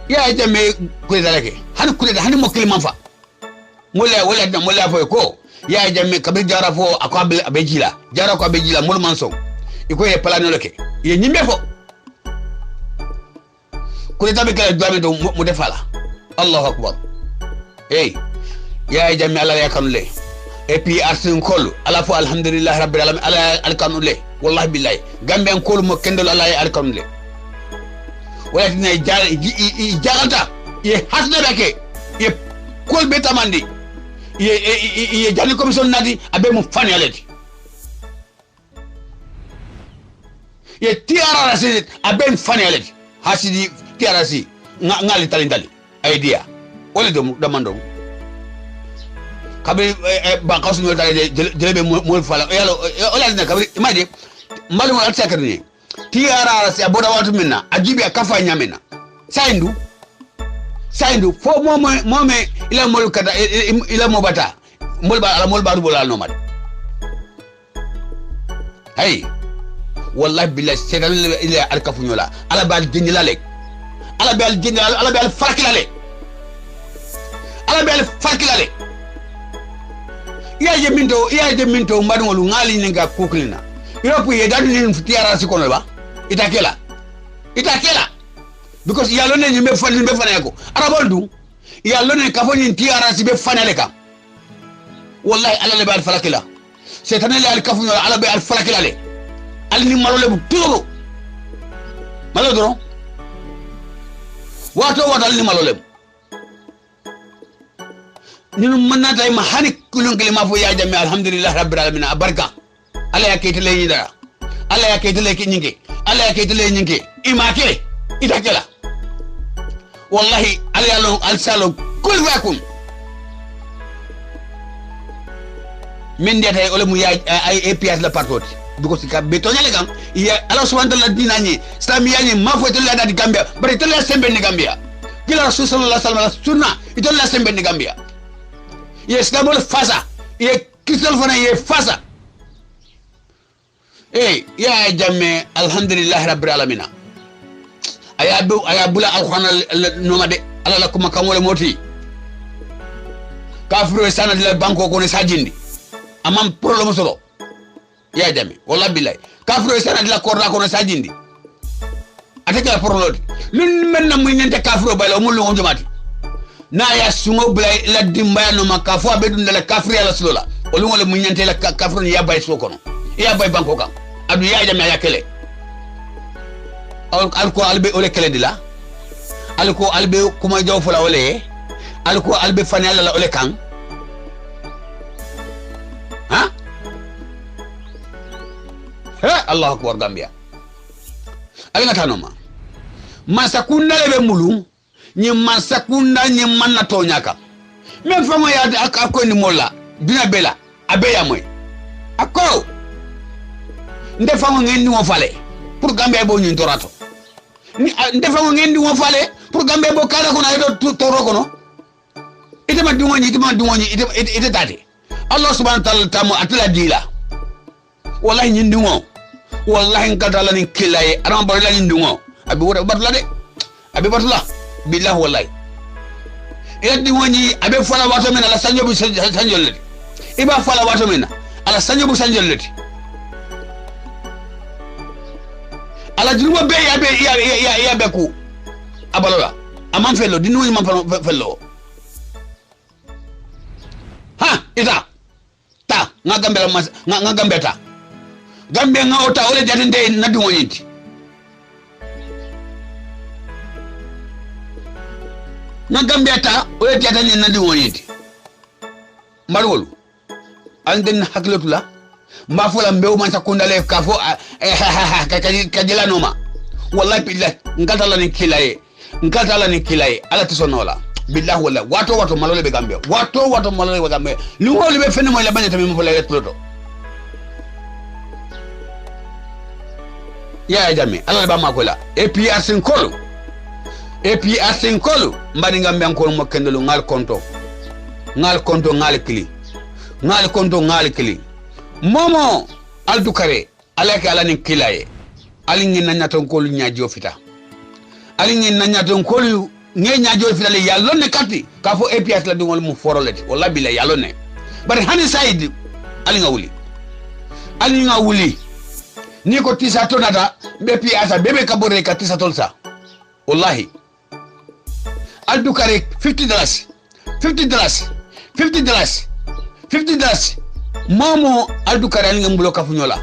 ya jame ko dalake hani mo kilman fa mola fo ko ya jame kabir jara fo akwa abejila jara ko abejila mol manso iko e plano lake ye nyimbe fo ko tabe kala duame do mo defala allahu akbar ya jame ala ya kanule et puis arsin kol ala fo alhamdulillah rabbil alamin ala alkanule wallahi billahi gambe en kol mo kendol ala ya alkanule wala dina jalanta ye hasna bake ye kol beta mandi ye jani commission nadi abe mo fani aleti ye tiara rasi abe fani aleti hasidi tiara si ngali talindali idea wala do mando kabe ba kasu no tale jelebe mo fala yalo wala dina kabe imade malu mo atsakarni tiara rasi aboda watu minna ajibi akafa nyamena saindu fo mome ila mol kata ila mo bata mol ba bola no mad hay wallahi billahi sedan ila alkafu nyola ala bal jinilale ala bal fakilale ya je minto mbadongolu ngali ninga kuklina yopu ye dadu ni tiara si kono ba itakela because ya lone ni me fana yako araboldu ya lone kafo ni tiara si be fana leka wallahi ala le bal falakila setane le al kafu ala be al falakila le al ni malole bu turo malodro wato al ni malole ninu manata ay mahani kulun kelima fo ya jami alhamdulillah rabbil alamin abarka ala yaketele ni dara ala yaketele ki nyinge imake itakela wallahi ala yalo al salo kul wakum min deta ole mu ya ay APS la partout because ka betonyale kam ya ala subhanahu wa ta'ala dinani islamiyani mafo to la dadi gambia bari to la sembe ni gambia kila rasul sallallahu alaihi wasallam sunna ito la sembe ni gambia ye islamol fasa ye kristal fana ye fasa ya jamme alhamdulillah rabbil alamin aya bula alquran nomade ala la kuma kamole moti kafiro sana dila banko ko ne sajindi amam problème solo ya jamme wallahi billahi kafiro sana dila korda ko ne sajindi ataka problème lun menna muy nyante kafiro bayla mo lu ngomati na ya sungo blay la dimbaya no makafo abedun la kafiri ala solola o lu ngole muy nyante la kafiro ya bay sokono ya bay banko kam adu ya jamme ya kele alko albe ole kele dila alko albe kuma jaw fula ole alko albe fanala la ole kan Allahu akbar gambia alinga tanoma masakunda lebe mulu ni masakunda ni manna tonyaka men famo ya akko ni molla dina bela abeya moy akko ndefango ngendi mo fale pour Gambia bo nyin torato ndefango ngendi mo fale pour Gambia bo kala ko na edo toro ko no ite ma dungoñi ite tati Allah subhanahu wa ta'ala tamu atla dila wallahi nyin dungo wallahi ngadala ni kilaye aram barila nyin dungo abi wora batla de abi batla billahi wallahi edi woni abe fala wato men ala sanjobu sanjolleti iba fala wato men ala sanjobu sanjolleti ala jurumo be ya be ku abalola amam fello dinu woni mam fello ha ita ta nga gambe la nga gambe ta gambe nga ota ole jatende na dungo nyinti na gambe ta ole jatende na dungo nyinti marwolu anden haklotula mbafola mbew man sakundale kafo kajila noma wallahi billahi ngatala ni kilaye ala tisonola billahi wallahi wato malole be gambe wato malole be gambe lungol be fenmo la banya tammi mo la ploto ya jami ala ba makola APRC nkolo mbadi gambe ankol mo kendelo ngal konto ngal kili momo aldukare alake ala ni kilaye alingi nanyaton kolu nyaajo fita alingi nanyaton kolu nge nyaajo fita le yallone kati kafo APS la dungol mu foroleti wala bila yallone bari hani said alinga wuli ni ko tisa tonata be piasa bebe kabore ka tisa tolsa wallahi aldukare $50 momo aldukare alinga mbulo kafunyola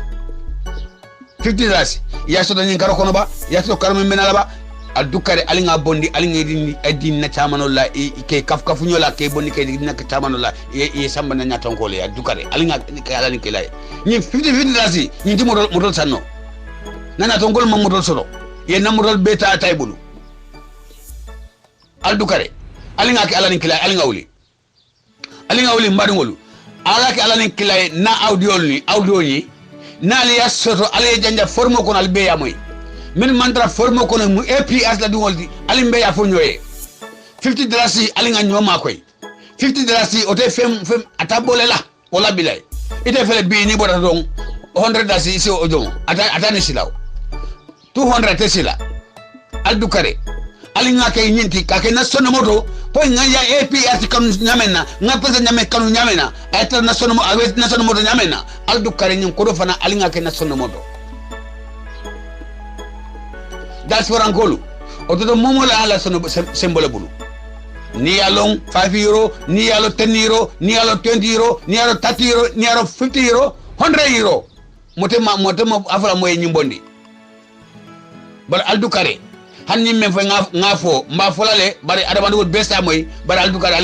$50 ya so danin karo kono ba ya so karo men menala ba aldukare alinga bondi alinga edin na chamano la ke kafunyola ke bondi ke na chamano la e samba na nyaton ko le aldukare alinga kala ni kelay ni $50 ni di modol sanno nana to ngol modol solo ye na modol beta taybulu aldukare alinga ke ala ni kelay alinga wuli mbadingolu ala ke ala ni kelay na audio ni nali ya soto ale janja formo kono albe ya moy min mantra formo kono mu APS la dungoldi alimbe ya fo nyoye $50 alinga nyoma koy $50 o te fem atabole la wala bilay ite fele bi ni boda don $100 isi o jom ata ni silaw 200 te sila aldukare alinga kay nyinti ka ke nasono moto po ngaya APS kanu nyamena ngapesa nyame kanu nyamena ayta nasono moto nyamena aldukare nyim ko do fana alinga ke nasono moto diaspora ngolu oto momo la ala sono symbole bulu ni yalon €5 ni yalo €10 ni yalo €20 ni yalo €30 ni yalo €50 €100 motema afala moye nyimbondi bar aldukare hanni men fa ngafo mba folale bari adama wol besta moy bari aldukare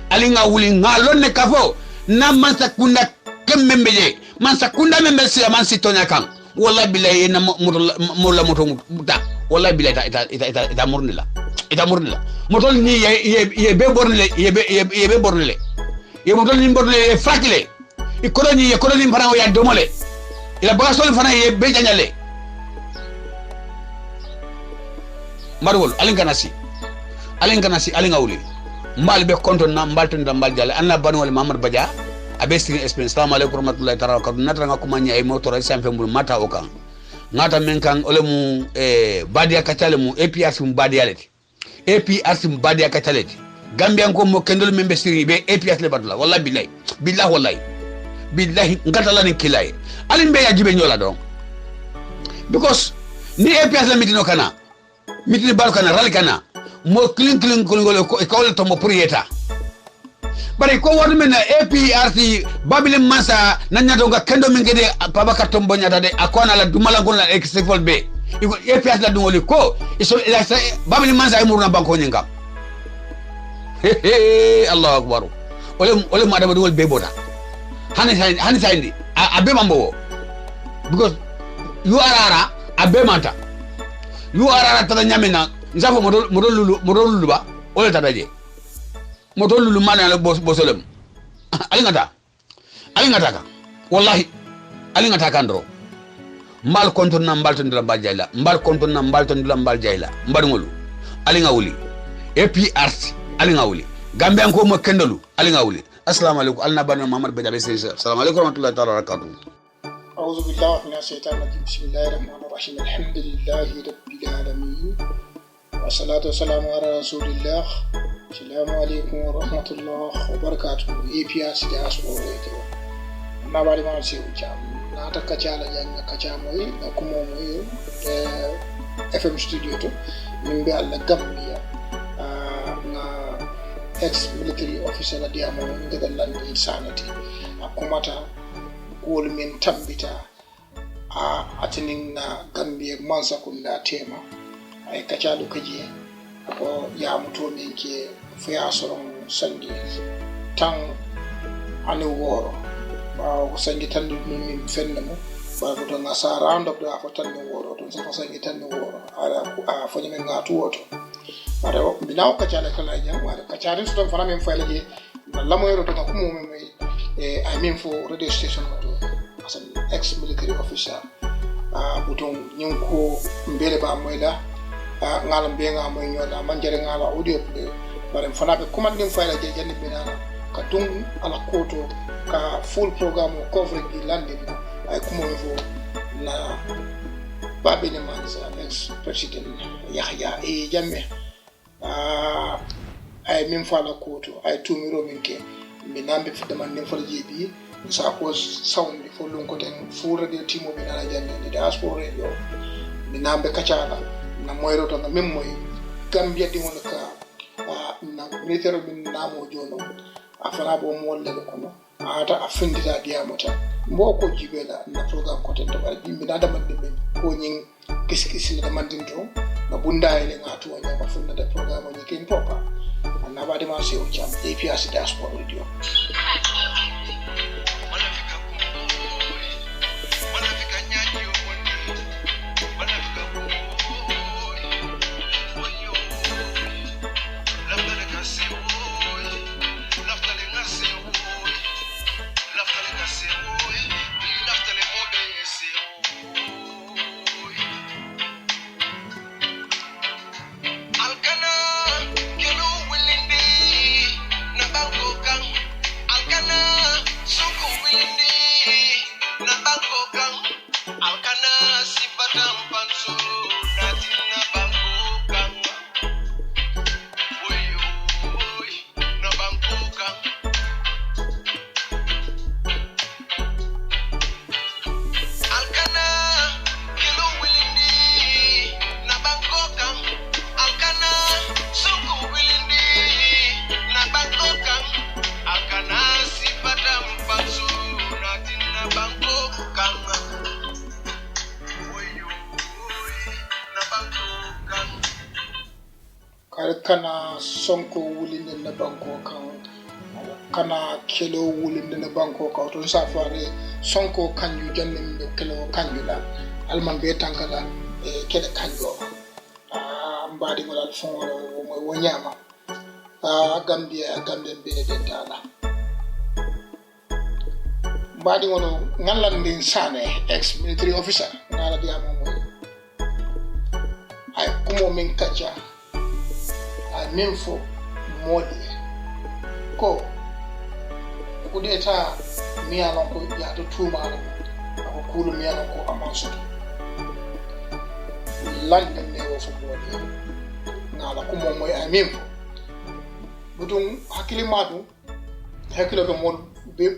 alinga wuli ngalonne kafo na mansa kunda kemmembeje mansa kunda membe si man sitonya kan wallahi billahi na moto muta wallahi billahi ita murnila motol ni ye be bornile ye be bornile ye motol ni bornile e fakile e koloni fana ya domole ila bagasol fana ye be janyale marwol alinga nasi alinga wuli mbal be konton na mbalton da mbal jale anna banwal Muhammad Badia abesti experience. Assalamu alaikum warahmatullahi ta'ala wabarakatuh. Natra nga kumanya ay motora sampe mbul mata okan ngata menkan ole mu badia katale mu APRC mu badia leti APRC mu badia katale Gambia ko mo kendol membe siri be APRC le badula wallahi billahi ngata la ni kilay alimbe ya jibe nyola don because ni APRC la mitino kana mitini bal kana rali kana mo clean ngolo ko kawle to mo prieta bari ko wadu men APRC babile masa nanyato ga kendo min gede Babakar Tombo nyata de akona la dumala ngol la exefol be iko APRC la dungoli ko iso babile masa imuruna banko nyinga Allahu akbar ole ma da dungol be boda hani sayndi abe mambo because you arara abe manta you arara tada nyamena nzafo modol lulu ba ole tadaje moto lulu mana la bosolem alingata ka wallahi ali ngata kandro mbal konton na mbal ton mbal jayla mbal konton na mbal ton mbal jayla mbal ngolu ali ngawuli APRC ali ngawuli gambe an ko mo kendalu ali ngawuli assalamu alaikum alna bana Muhammad Bajabe Seysa assalamu alaikum warahmatullahi ta'ala wabarakatuh أعوذ بالله من الشيطان الرجيم بسم الله الرحمن الرحيم الحمد لله رب العالمين والصلاة والسلام على رسول الله السلام عليكم ورحمة الله وبركاته APRC diaspora radio na bari ma ci jam na ta kacala jang kacamoy na kumo moy FM studio to min be alla Gambia na ex military officer la diamo ngada landi insanity akumata wol min tambita atinin na Gambia mansa kunda tema ay kacado kaji ko ya muto min ke fiya soron sangi tan ani woro ba ko sangi tan min fenna mo ba ko to ngasa round up da fa tan woro to sa sangi tan woro ala fo nyen ngatu woto bare binaw kacala kala jam wala kacare so fana min faylaje la moyro to ko mo mi I mean for radio station as an ex-military officer buton nyonko mbele ba moyla ngalam be nga moy nyoda manjere ngala audio play bare fana be commanding file je janni benana ka tung ala koto ka full program coverage di landing ay kumo fo na babene manza ex president Yahya Jammeh ay min fala koto ay tumiro minke minambe fidama nen fal jebi sa ko sound fo lon ko ten fu radio timo be na janne di diaspora radio minambe kacala na moyro to na mem moy Gambia di won ka na military min namo jono afana bo mo le ko no ata afindita diamata mboko jibela na program ko ten to bari bimbi na da mande be ko nyin kiskisi da mandin to na bunda ile ngatu wanya mafunda da program ni kin popa na ba de ma se o jam APRC diaspora radio kana sonko wulinde na banko kan kana kelo wulinde na banko kan to safare sonko kanju janne mi kelo kanju la alman be tankala kede kanjo mbadi ngol fon wo nyama Gambia be dentala mbadi ngol ngalan din sane ex military officer ngala diamo mo ay kumo min kacha min fo modi ko kudeta miyano ko ya to tumano ko kulu miyano ko amanso lande ne wo fo modi ngala ko mo moy amin fo budum hakkilimatu hakkilo be mon be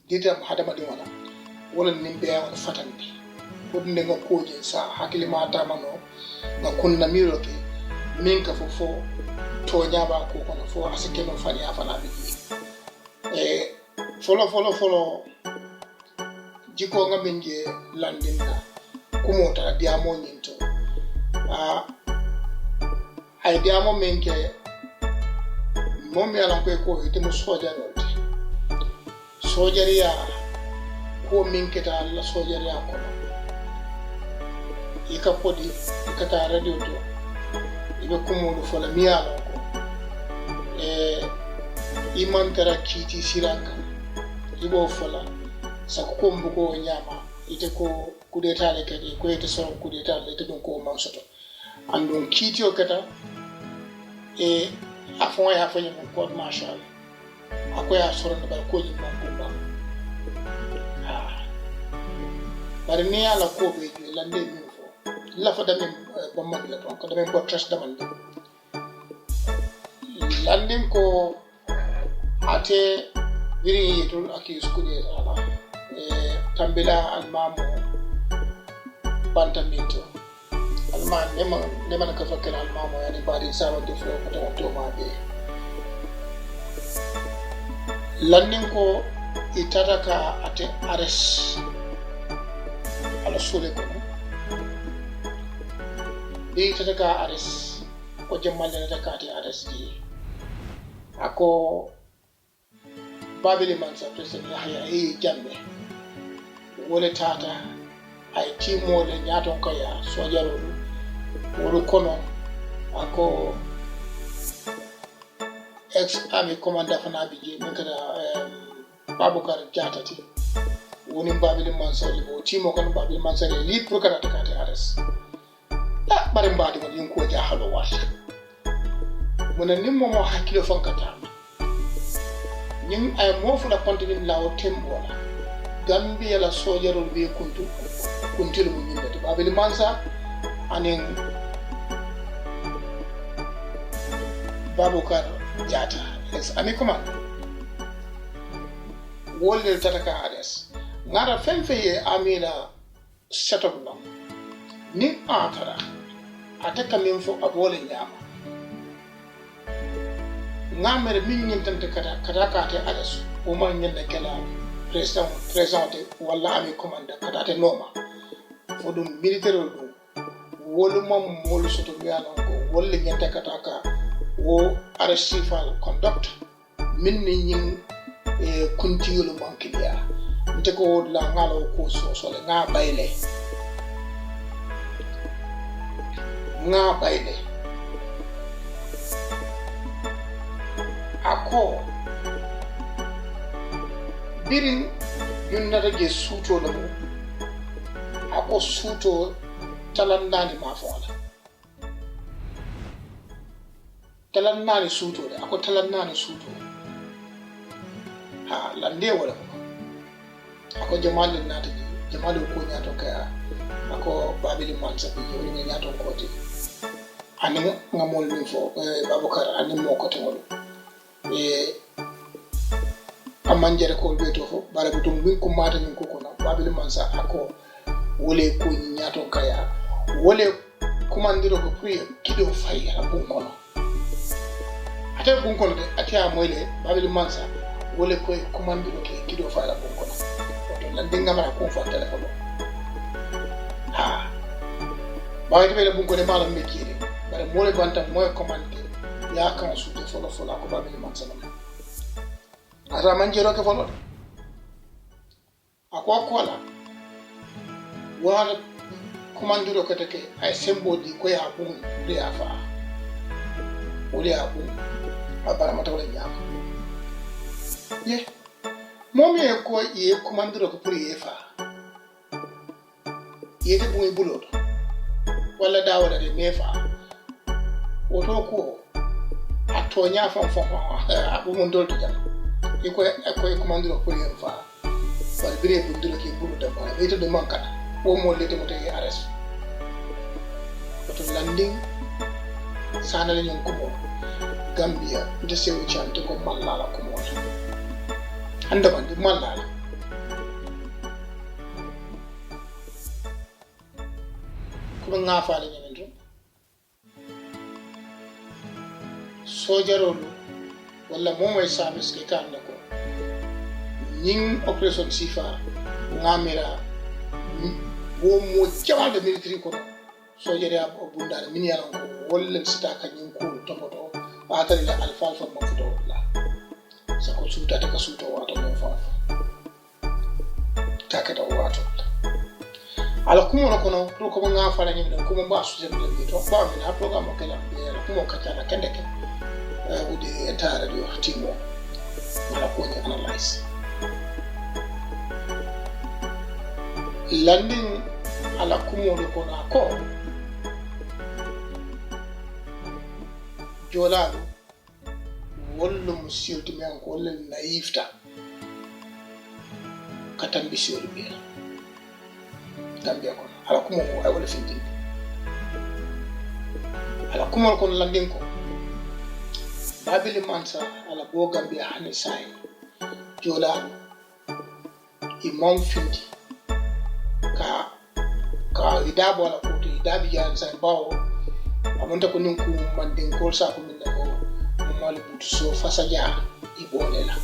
dita hadama di wala nimbe ya fatanbi budum ne ko je sa hakkilimata mano na kunna miro ke min ka fo to nyaba ko kono fo asike no fani afana bi follow jiko nga benje landinda kumota diamo nyinto ay diamo menke momi ala ko ite mo sojaria ko menke ta la sojaria ko ika podi ika ta radio to ibe kumodo fola miyalo ko iman tara kiti siranka ibo fola sakombugo nyama ite ko kudeta le kadi ko ite so kudeta le ite dum ko mansoto andon kitio kata e afon ya fanyi mon code marshal akoya soronde bar ko ni man ko ba bari ni ala ko be lande min fo la fa damen bomma la ton ko damen bo trust daman landing ko ate biri yetul akis kude ala tambila almamo bantamito alman nema ka fakir almamo yani badi sawa de flo ko to ma be landing ko itata ka ate ares ala sole ko be itata ka ares ko jamal na ka ate ares ji ako babili mansa president Yahya Jammeh wole tata ay timole nyaton kaya sojaro wolu kono ako ex army commander fana bije men kada Babukar Jatati woni babili mansa libo timo kono babili mansa li pour kada takate ares la bare mbadi woni ko jahalo wata mona nimmo mo hakkilo fankata ñing ay mo fu la continue la o tembola Gambia la sojaro be kuntilu mu ñinde to babili mansa anen Babukar Jata ex ami command wolde tataka ades ngara femfeye amila setup no ni atara ataka min fo abole nyama ngamere min ñintante kata kate ades o ma ñinde kala présenté walla ami commande kata noma fo dum militaire dum wolu mom wolu soto yalo ko wolle ñinte kata ka wo archival conduct min ni ñing kuntiyolu mankilia nte ko la ngalo ko so le nga bayle ako birin yunnata je suuto la mo ako suuto talandani ma fola talannani suuto de ako talannani suuto ha lande wala ko ako jamal nata jamal ko nyato ka ako babili mansa bi yoni nyato ko ti ani ngamol min fo Babukar ani mo ko tawol amanjere ko beto fo bare butum min ko mata min ko kono babili mansa ako wole ko nyato kaya wole kumandiro ko priye kido fay ala bun kono ate bun kono de atia moyle babili mansa wole ko kumandiro ke kido fay ala bun kono to lan dinga mara ko fa telefono ha bawi be bun kono malam be kire bare mole banta moy commande ya kan su de folo ko babili mansa no ata manjero ke folo akwa kola wala kumandiro ke take ay sembo di ko ya bun de afa wala ya bun abara mata wala nyama ye momi e ko ye kumandiro ko pour ye fa ye de bun bulo wala dawala de mefa woto ko atonya fon abu mun dolto jam iko kumandiro pour ye fa wala bire bundiro ke bulu da ba ito de mankata wo mo lete mo tay arrest to landing sana le ñon ko mo Gambia de sewu chante ko mallala ko mo anda bandi mallala ko nga faale ñen to sojarolu wala mo moy service ke kan ko ñing operation sifa ngamira wo mo jamal de military ko so jere abundar min yalan ko wollen sita kanyum ko topoto atari la alfa ma futo la sa ko suta ta kasuto wato mo fa ta ka da wato ala kuma ko no pro ko nga fa la ni ko mo ba su jere le to ba mi na program ko la be ko mo ka ta kende ke udi entire radio timo ala ko ni analyze landing ala kumolu kono ko jolaɗo wollo mo siwti men ko wolle naifta ka tambi siwol ɓiya tambiya kono ala kumo ko ay wala findinde ala kumol kono landin ko babili mansa ala bo gambiya hani sayi jolaɗo imam findi ka idabo ala ko to idabi jan sayi bawo amonta ko nin ku mandin kol sa ko minna ko mali butu so fasaja ibolela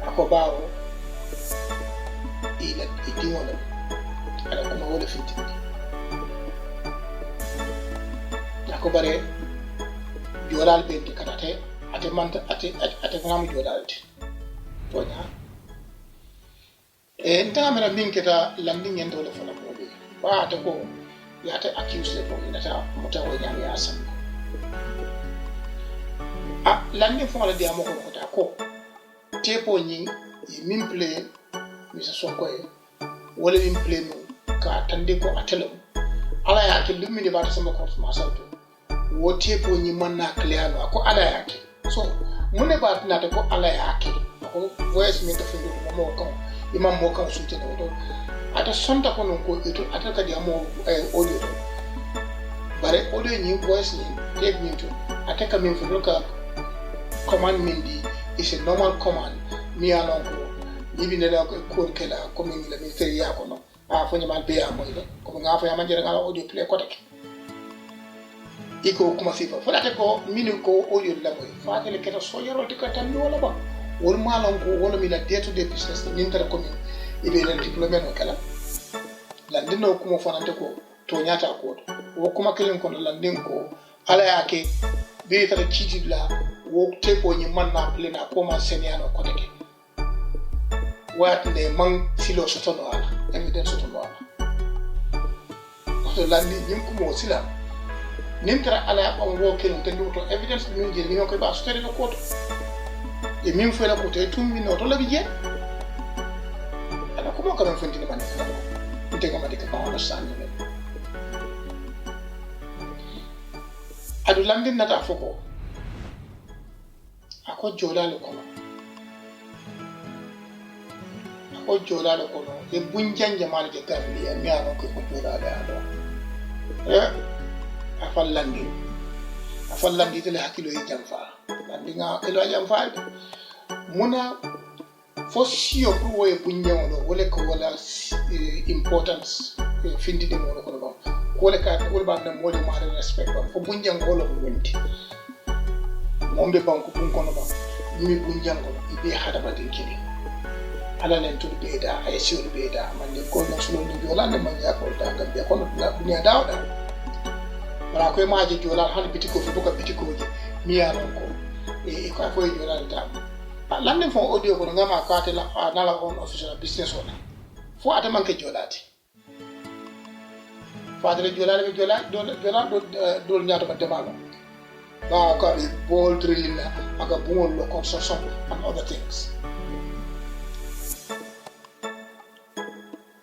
ako bawo ila idingola ala kuma wala fitindi ako bare jolal be kanate ate manta ate ngam jolalti tonya ntamera min keta landing en dole fona ko be ba ate ko yata accuse ko inata mutawo nyami asam landing fona de amoko ko ta ko tepo nyi min play mi sa so ko wala min play no ka tande ko atelo ala ya ke lumini ba ta sama ko ma salto wo tepo nyi manna clear no ko ala ya ke so mune ba na ta ko ala ya ke ko voice mi ta findo mo ko imam mo kan suite do ata sonta ko non ko eto ata ka diamo audio do bare audio ni voice ni take me to ata ka min fudo ka command min di is a normal command mi alon ko yibi ne la ko kala ko min la ministeri ya ko no fo ni mal be ya mo ile ko nga fa ya manjere ngala audio play ko take iko kuma sifa fo ata ko min ko audio la mo fa tele keta so yaro tika tan wala ba wol malon ko wala mi la day to day business ni tara ko min ibe len diplôme no kala landin no kuma fonante ko to nyata ko wo kuma kelen ko landin ko ala yake bi tara kiji la wo tepo ni manna plena ko man seniano ko teke wat ne man silo soto no ala evidence soto no ala to landin nim ko mo sila nim tara ala on wo kelen tan to evidence min je ni ko ba so tere no ko to e min fo la ko te tumbi no to la bi je ala ko mo ka men fonti man ko te ko ma de ka on understand me adu landin nata foko ako jolale kono e bunjanje mal je gambiya mi ano ko jolale ado afallandi tele hakilo e jamfa landinga kilo jamfa muna fosio ko wo e bunjamo do wole ko wala importance findi de mo ko do ko le ka ko ba na mo de ma respect ba fo bunjang ko lo wonti mombe banko bun kono ba mi bunjango ibe hada ba den kini ala len to be da ay siwol be da man ni ko no sulo ni jolande man ya ko da gambe ko no dunya dawda wala ko maaje jolal han bitiko fi buka bitiko je mi ya non ko e ko fo jolal da lande fo audio ko ngama ka te la nala on official business wala fo ata man ke jolati fadre jolal be jolal do nyaato ba demalo ba ka ball drilling aga ball construction and other things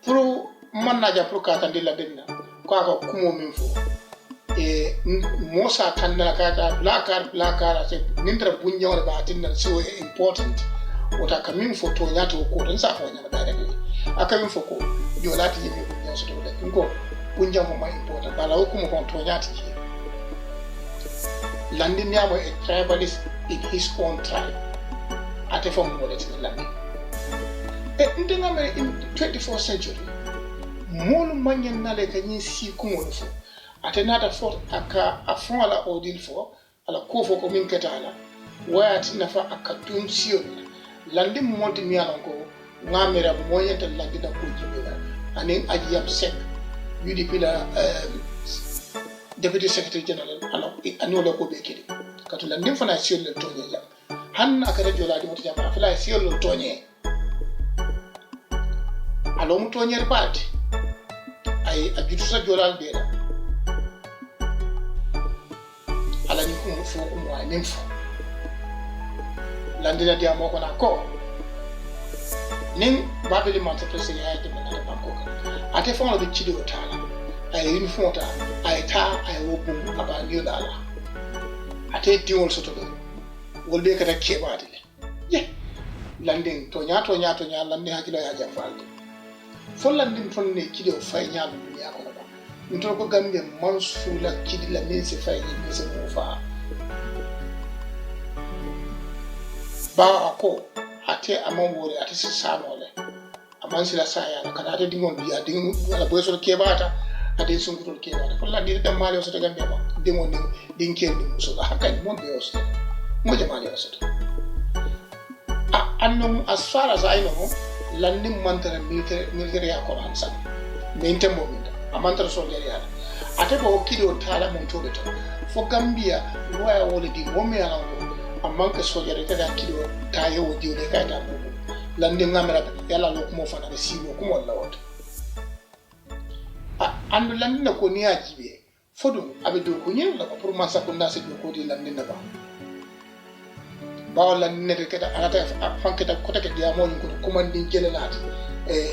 pro manager pro ka tandila denna ko aka kumo min fo e mosa tandala ka ta la se nindra bunya wala ba tinna so important wata kamin fo to nyato ko dan sa fo nyama da dai aka min fo ko jolati yemi bunya so to da ko bunya mo mai important bala hukumu ko to nyati Landin Yamo a tribalist in his own tribe. At a form of Landin. In the 24th century, Molu Manyan Nale can you see Kumolfo at another fort a Fala Odil for a Kofo Communicatala, where at Nafa a cartoon Sion, Landin Montimianco, Namera Moyant and Landina Kujimila, and in Ajam Sek, Udipila. Deputy Secretary General anola ko be kidi katula ndim fana siol le tonye jam han akara jola di mota jam fala siol le tonye alo mu tonye repart ay ajutu sa jola be la ala ni ko fo ko mo ay nimfo landina dia mo ko na ko nin babili man sa presse ya de man da banko ate fon be chidi o tala ay uniform ta ay ta ay wobum aba ni dala ate diwol soto be wolbe kata kebade ye landing to nya landing hakilo ya jafalde fo landing ton ne kidi o fay nyaado dunya ko ba min to ko gambe mansula kidi la min se fay ni se mo fa ba ko ate amon wori ate si sanole aman sila saya kana ate dingon biya dingon ala boy so kebata ate sunkutol kebata fo landing dam mali o so gambe ba dingon din kendi muso hakay mon be o so mo jamaali o so annum as far as I know landing mantara military ya ko ansa min tembo min amantara soldier ya ate ko kido tala mon to beto fo gambia loya wole di momi ala ko amanka soldier ta da kido ta yo di de ka ta mo landing ngamara yalla lo ko mo fana be sibo ko mo la wot andu landing ko ni ajibe fodum abe do ko nyen la ko pour masa ko ndase ko di landing na ba bawla nete keta anata fanketa kota ke dia mo ko commanding jelenati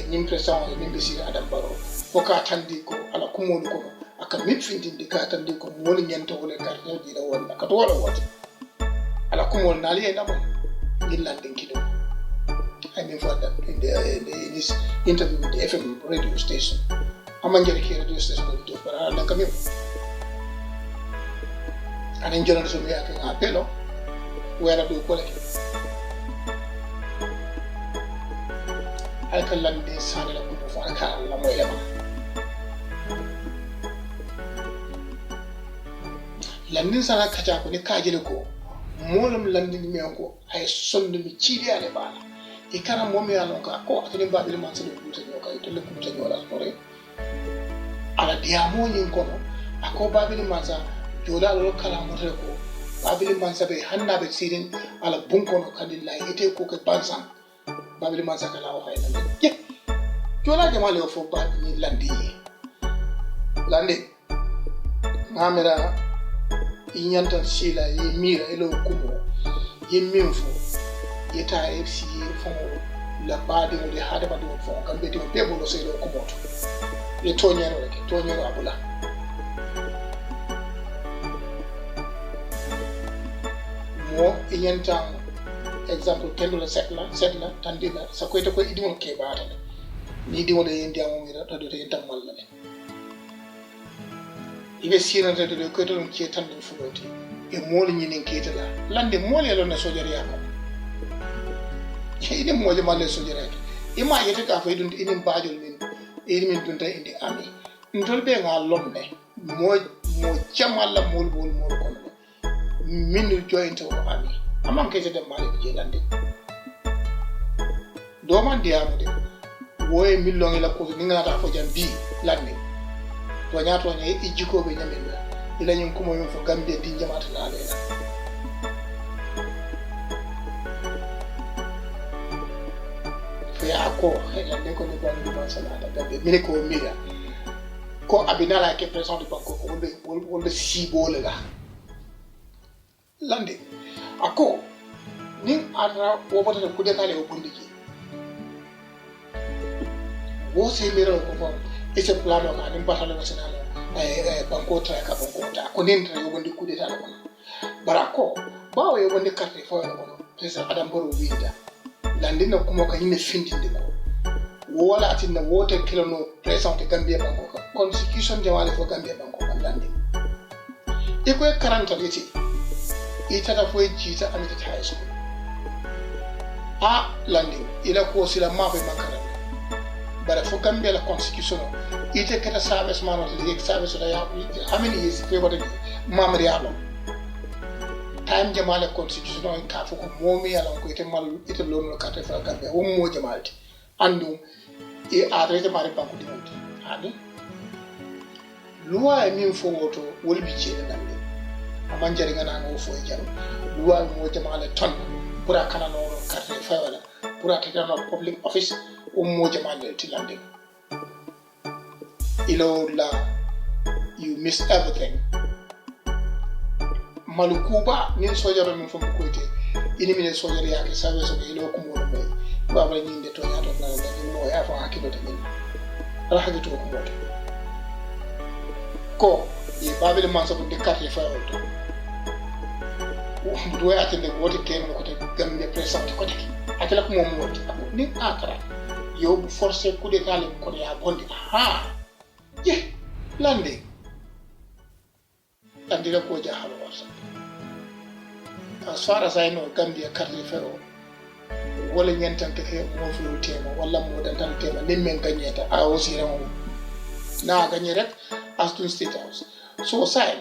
nim president nim bisi adam baro foka tandi ko ala kumolu ko aka mitfindi ka tandi ko woni nyento wala karto di da wala ka to wala wati ala kumol nali e namo landing kido I mean for that in this interview with the FM radio station amanjere ki radio station ko to para na kamio anen jono so mi aka apelo wera do ko leke ay kan lande sare la ko fa ka la moy la landin sana kaca ko ni kajile ko molam landin mi ko ay sonde mi ciide ale bala e kara momi alon ka ko atini babil man sa do buta nyoka to le buta nyola sore ala diamo nyin ko no ako babil man sa jola lo kala mo ko babili mansa be hanna be sirin ala bunkono kadilla ite ko ke bansan babili mansa kala o hayna ye jola jamale o fo ba ni landi ngamera inyanta sila ye mira elo kumo ye minfo ye ta fc fo la badi mo de hada badi fo kambe de bebo lo selo kumo ye tonyero abula mo inyanta example kendula setla tandila sakoyta ko idimo ke baata ni dimo de yendi amo mi rado de yentam malla ne ibe sina de ko to ke tan fuloti e moli nyinin ketala lande moli lo na sojari yako ide mo je malle sojari ima yete ka fa idun inin baajol min min dunta indi ami ndol be nga lonne mo chamalla mol ko min jointo ami amman kete de mali je lande do man diamo de woy millon la ko ni ngata fo jambi lande to nyaato ne ijiko be nyambe ila nyum ko mo yum fo gambe di jamaata na leena ya ko lande ko ni bandi ma sala da gambe mi ko mira ko abinala ke president du banko ko wonde sibo le la lande ako ni ara wobata ko de kale o bundiki wo se mero ko fo e se plano ka nim batalo national banko tra ka banko ta ko nin tra yo bondi coup d'état ko barako bawo yo bondi carte fo ko president adam baro winda lande na kuma ka yine findinde ko wala tinna wote kilono president gambia banko ka constitution jawale fo gambia banko kan lande e ko 40 leti itata fo jita amita high school lande ila ko sila mafe makara bara fo gambia la constitution ite kata service man le service da ya how many years fe wada mamri alo time jamale constitution ka fo ko momi ala ko ite mal ite lono kata fa gambia wo mo jamalti andu e arrete mari banko di monti ani loi min fo woto wolbi cede nambe amanjari ngana ngo fo jaro loi mo jamale ton pura kana no carte fa wala pura tata no public office mo jamale tilande ilo la you miss everything malukuba ni sojaro min fo ko ite ini min sojaro yake sabe so ilo ko mo be baba ni de to nyato ya fa hakilo de min ala hakito ko moto ko e babel man so de carte fa olto do ya tende ko wote ken ko te gambe present ko de akela ko mom wote ni akara yo bu forcer coup d'état le ko ya bondi ha ye lande la ko jahalo wasa as far as I know Gambia carte fero wala ñentante ke mo fu tema wala mo dantal tema nim men gagneta a aussi ramo na gagné rek Aston State House so say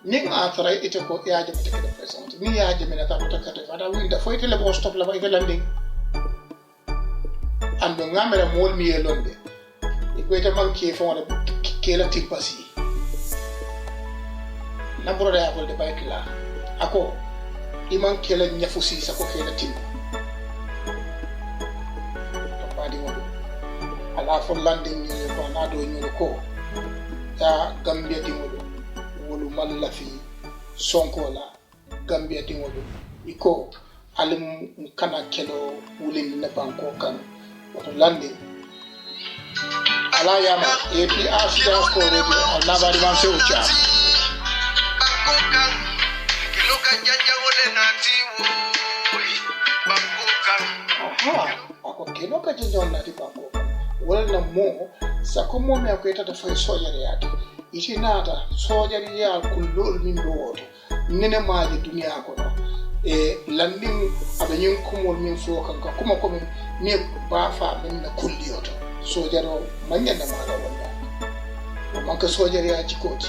ning a tara ite ko yaaje mate ke present ni yaaje mena ta ko takate fata winda fo ite le bo stop la ba ite landing ando ngamere mol mi yelonde e ko ite manki fo wala ke la tipasi na bro da yabol de baykla ako iman kela nyafusi sako kela timba ala fo landing ni bana do nyoro ko ya Gambia dingolo wolu malla fi Sonko la Gambia dingolo iko alim kana kelo wulin na banko kan wato landing ala yama APR sida ko radio ala bari man se ucha banko kan kelo kan janja wole nati banko kan ako kelo kan janja nati banko wala mo sako mo me ko tata fay sojare yake iti nata sojare ya kullol min do woto nene maaji duniya ko no e landing abenyin kumol min fo kanka kuma ko min ne ba fa min na kulliyoto sojaro manyanda mala wala man ka sojare ya jikoti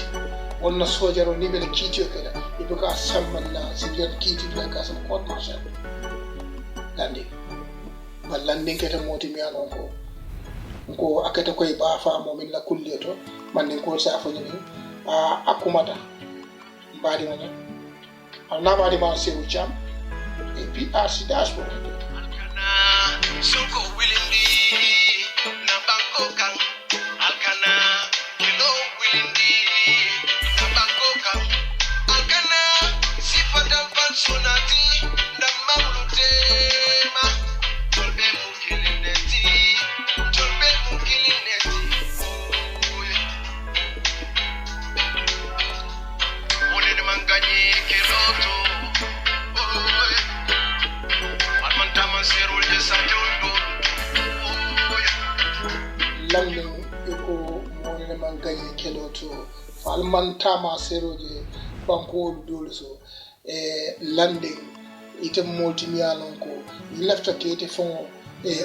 wonna sojaro ni be kitiyo kala ibuka sammanna sijal kiti la ka sam ko ma sha landing ballanding kete moti mi alon ko akata koy ba fa mo min la kulleto man ko sa fa ni akumata mbadi wona alna badi ma se ucham e PR dashboard soko willingly na banko kan alkana kilo willingly na banko kan alkana sifata personati na mamlutema tolbe mukilindeti landing eko mo man gagne keloto falman tama seroje banko dole so landing ite multimialon ko lefta kete fon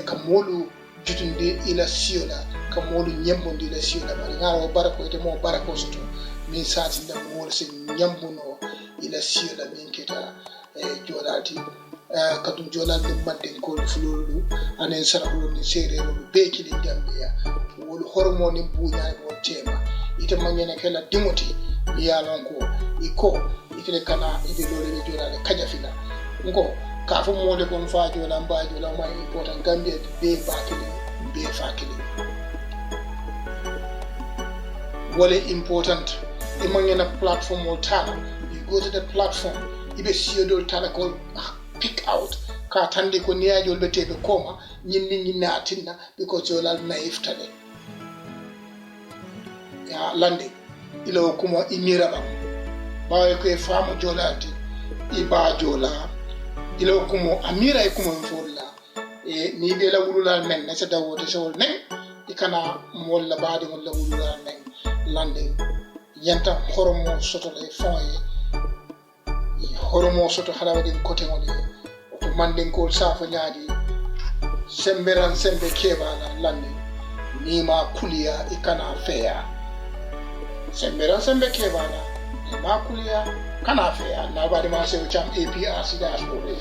kamolu jutunde ila siola kamolu nyambondi ila siola bari ngaro barako ite mo barako soto min sati nda mo se nyambuno ila siola min keta jolati kadum jolande madden ko fulolu anen sarahulu ni serero beki di Gambia wol hormone buñay mo tema ite manyene kala dimoti yalon ko iko ite kana ite dole be jolale kajafina ngo ka fo mo de kon fa jola mba jola ma important Gambia be bakili be fakili wole important e manyena platform o tala you go to the platform ibe siodol tala ko pick out ka tande ko niyaajol be tebe koma nyinni natinna because jolal naif tade ya lande ilo kuma imira ba bawe ko faamu jolati iba jola ilo kuma amira e kuma folla e ni be la wulula men ne sa dawote sewol men ikana molla baade molla wulula men lande yanta horomo soto le fonye horomo soto halawadi kote ngoni to manden ko safa nyaadi semberan sembe kebala lande ni ma kuliya ikana feya semberan sembe kebala ni ma kuliya kana feya na bari ma se cham APR dashboard